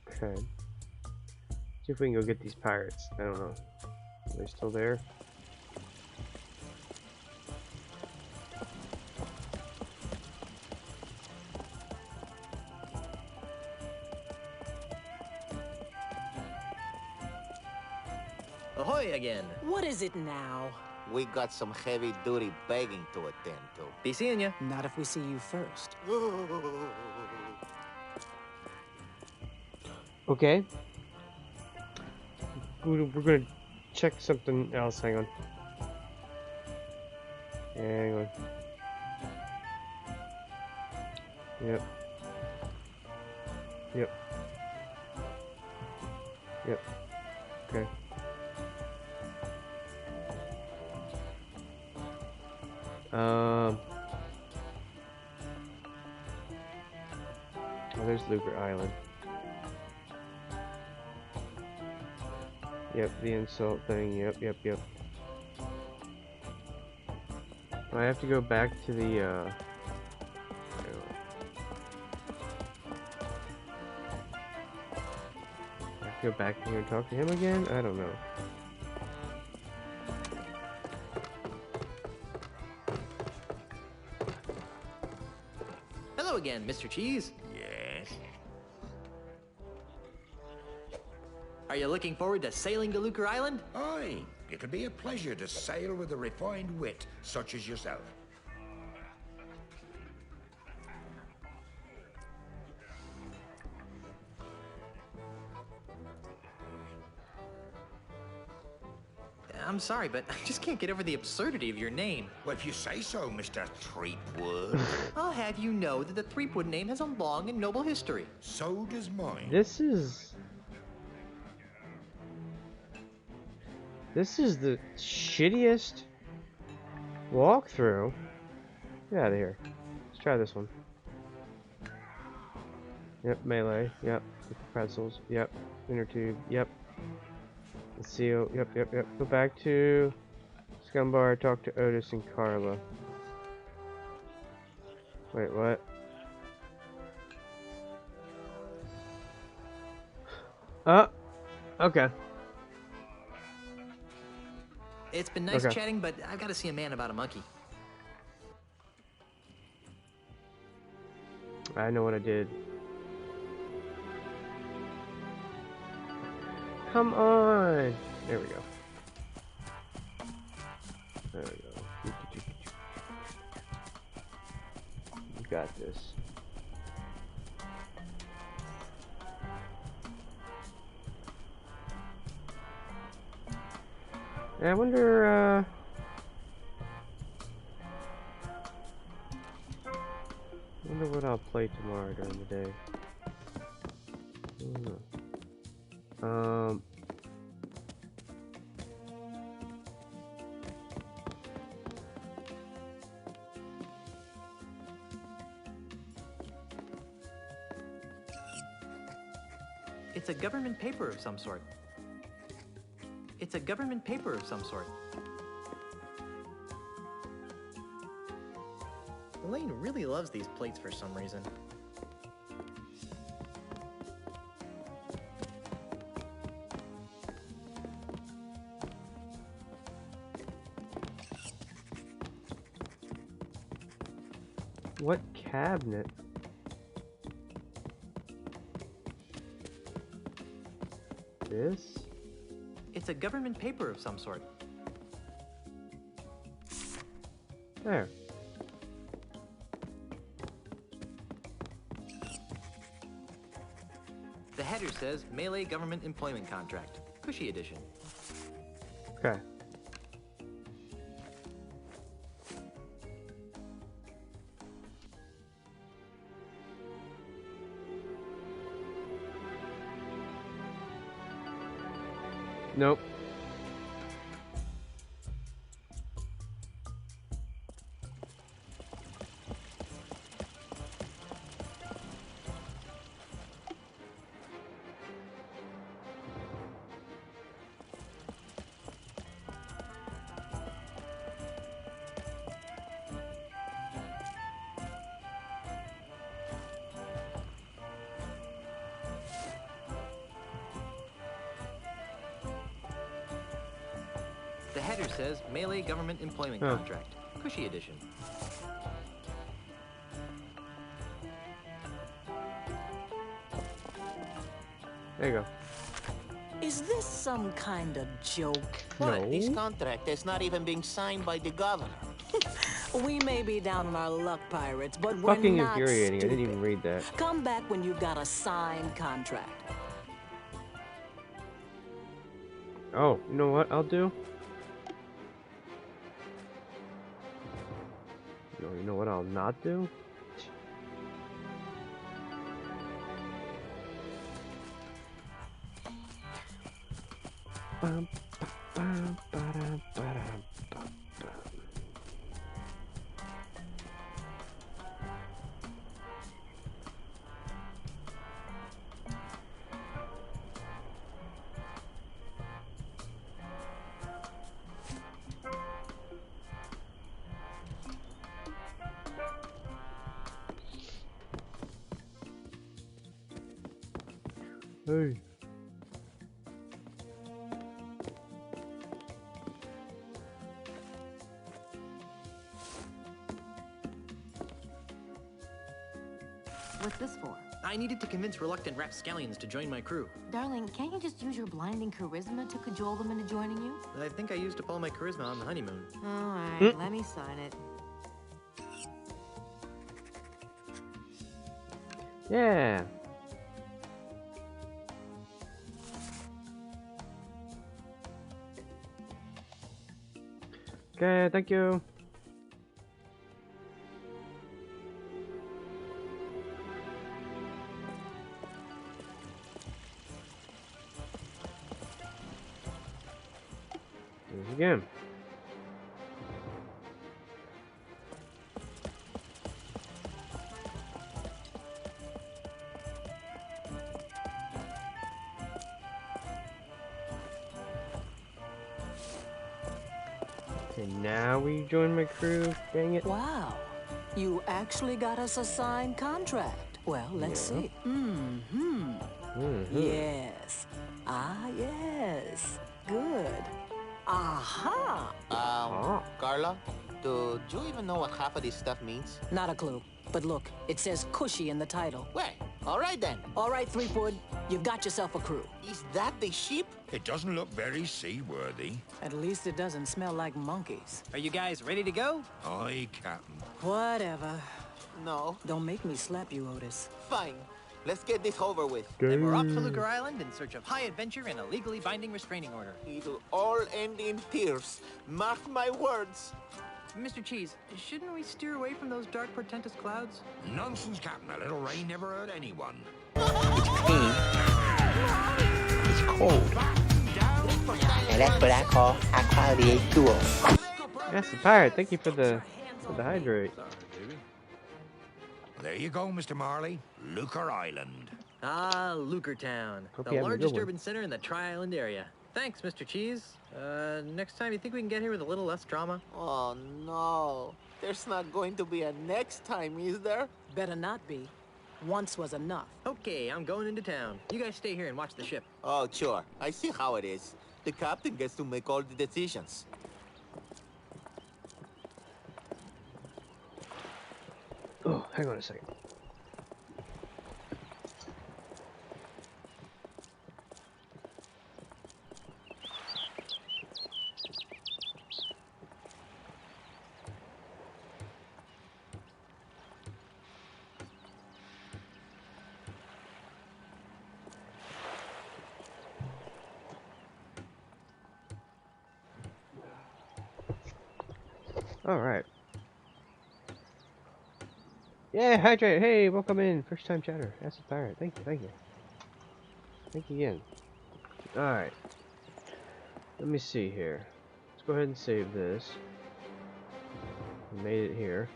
Okay. See if we can go get these pirates. I don't know. Are they still there? Ahoy again. What is it now? We got some heavy-duty begging to attend to. Be seeing ya. Not if we see you first. Okay. We're gonna check something else. Hang on. Hang on. Yep. Yep. Yep. Okay. Oh, there's Lucre Island. Yep, the insult thing. Yep. I have to go back to the, I have to go back here and talk to him again? I don't know. Hello again, Mr. Cheese. Yes? Are you looking forward to sailing to Lucre Island? Aye. It'll be a pleasure to sail with a refined wit such as yourself. I'm sorry, but I just can't get over the absurdity of your name. Well, if you say so, Mr. Threepwood. I'll have you know that the Threepwood name has a long and noble history. So does mine. This is the shittiest walkthrough. Get out of here. Let's try this one. Yep, melee. Yep, with the pretzels. Yep, inner tube. Yep. The seal. Yep. Go back to Scumbar. Talk to Otis and Carla. Wait, what? Okay. It's been nice Okay. chatting, but I've got to see a man about a monkey. I know what I did. Come on! There we go. There we go. You got this. I wonder, what I'll play tomorrow during the day. It's a government paper of some sort. It's a government paper of some sort. Elaine really loves these plates for some reason. What cabinet? This? It's a government paper of some sort. There. The header says Melee Government Employment Contract. Cushy edition. Okay. Nope. The header says Melee Government Employment Oh. Contract. Cushy edition. There you go. Is this some kind of joke? What? This contract is not even being signed by the governor. We may be down on our luck, pirates, but we're Fucking not infuriating. I stupid. didn't even read that. Come back when you've got a signed contract. Oh, you know what I'll do? No, you know what I'll not do? Bum, ba-dum, ba-dum, ba-dum, bum, bum. Hey. What's this for? I needed to convince reluctant rapscallions to join my crew. Darling, can't you just use your blinding charisma to cajole them into joining you? I think I used up all my charisma on the honeymoon. All right, let me sign it. Yeah. Okay, thank you. There's again. Okay, now we join my crew. Dang it. Wow. You actually got us a signed contract. Well, let's see. Yes. Ah, yes. Good. Aha. Carla, do you even know what half of this stuff means? Not a clue. But look, it says cushy in the title. Well, all right then. All right, Threepwood. You've got yourself a crew. Is that the ship? It doesn't look very seaworthy. At least it doesn't smell like monkeys. Are you guys ready to go? Aye, Captain. Whatever. No. Don't make me slap you, Otis. Fine. Let's get this over with. Then we're off to Lucre Island in search of high adventure and a legally binding restraining order. It'll all end in tears. Mark my words. Mr. Cheese, shouldn't we steer away from those dark, portentous clouds? Nonsense, Captain. A little rain never hurt anyone. It's clean. It's cold. And that's what I call high quality H2O. Yes, the pirate. Thank you for the hydrate. There you go, Mr. Marley. Lucre Island. Ah, Lucre Town, Hope the you have a good largest one. urban center in the Tri-Island area. Thanks, Mr. Cheese. Next time, you think we can get here with a little less drama? Oh, no. There's not going to be a next time, is there? Better not be. Once was enough. Okay, I'm going into town. You guys stay here and watch the ship. Oh, sure. I see how it is. The captain gets to make all the decisions. Oh, hang on a second. All right. Yeah, hydrate. Hey, welcome in. First time chatter. That's a pirate. Thank you. Thank you. Thank you again. All right. Let me see here. Let's go ahead and save this. We made it here.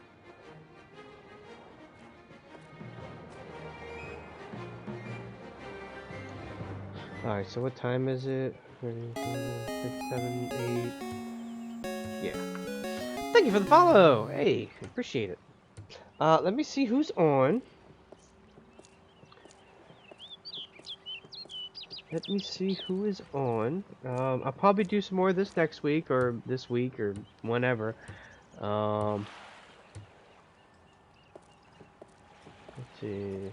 All right. So what time is it? 6, 7, 8. Yeah. Thank you for the follow. Hey, appreciate it. Let me see who's on. Let me see who is on. I'll probably do some more of this next week or this week or whenever. Let's see.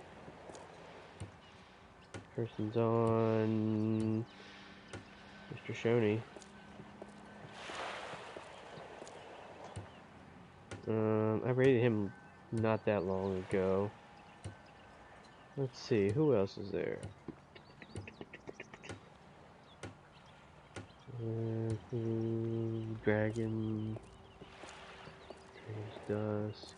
Person's on. Mr. Shoney. I rated him not that long ago. Let's see, who else is there? Dragon, Dusk,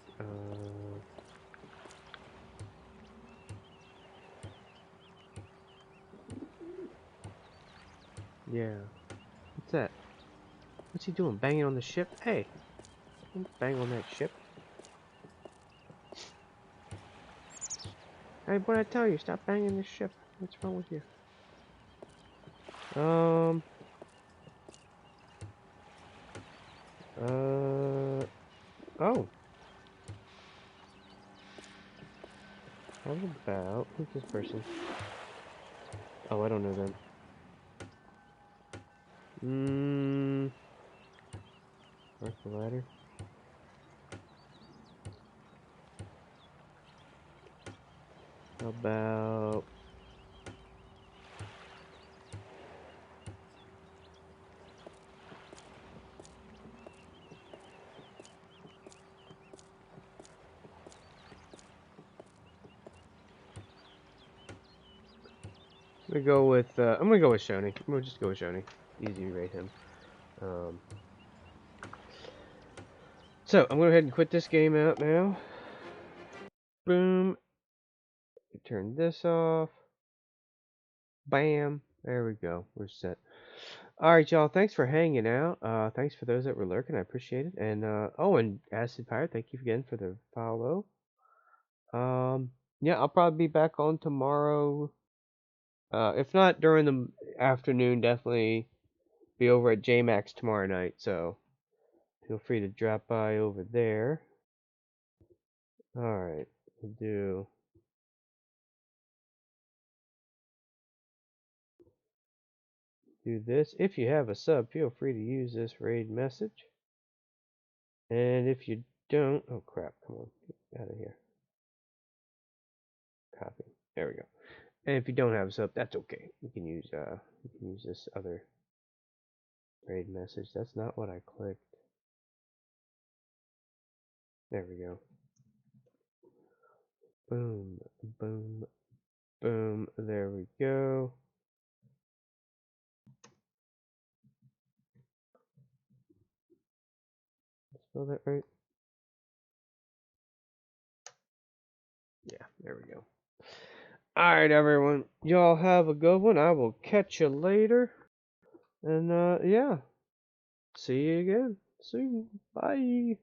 yeah. What's that? What's he doing? Banging on the ship? Hey, don't bang on that ship. Hey, what did I tell you? Stop banging the ship. What's wrong with you? Oh. How about, who's this person? Oh, I don't know them. Where's the ladder? How about... I'm gonna go with Shoney. I'm gonna just go with Shoney. Easy to rate him. So I'm gonna go ahead and quit this game out now. Boom. Turn this off. Bam. There we go. We're set. Alright, y'all. Thanks for hanging out. Thanks for those that were lurking. I appreciate it. And, oh, and Acid Pirate, thank you again for the follow. Yeah, I'll probably be back on tomorrow. If not during the afternoon, definitely be over at JMax tomorrow night. So, feel free to drop by over there. Alright, we'll do... this. If you have a sub, feel free to use this raid message. And if you don't, oh crap, come on, get out of here. Copy. There we go. And if you don't have a sub, that's okay. You can use this other raid message. That's not what I clicked. There we go. Boom, boom, boom. There we go. Spell that right? Yeah, there we go. Alright, everyone. Y'all have a good one. I will catch you later. And, yeah. See you again soon. Bye.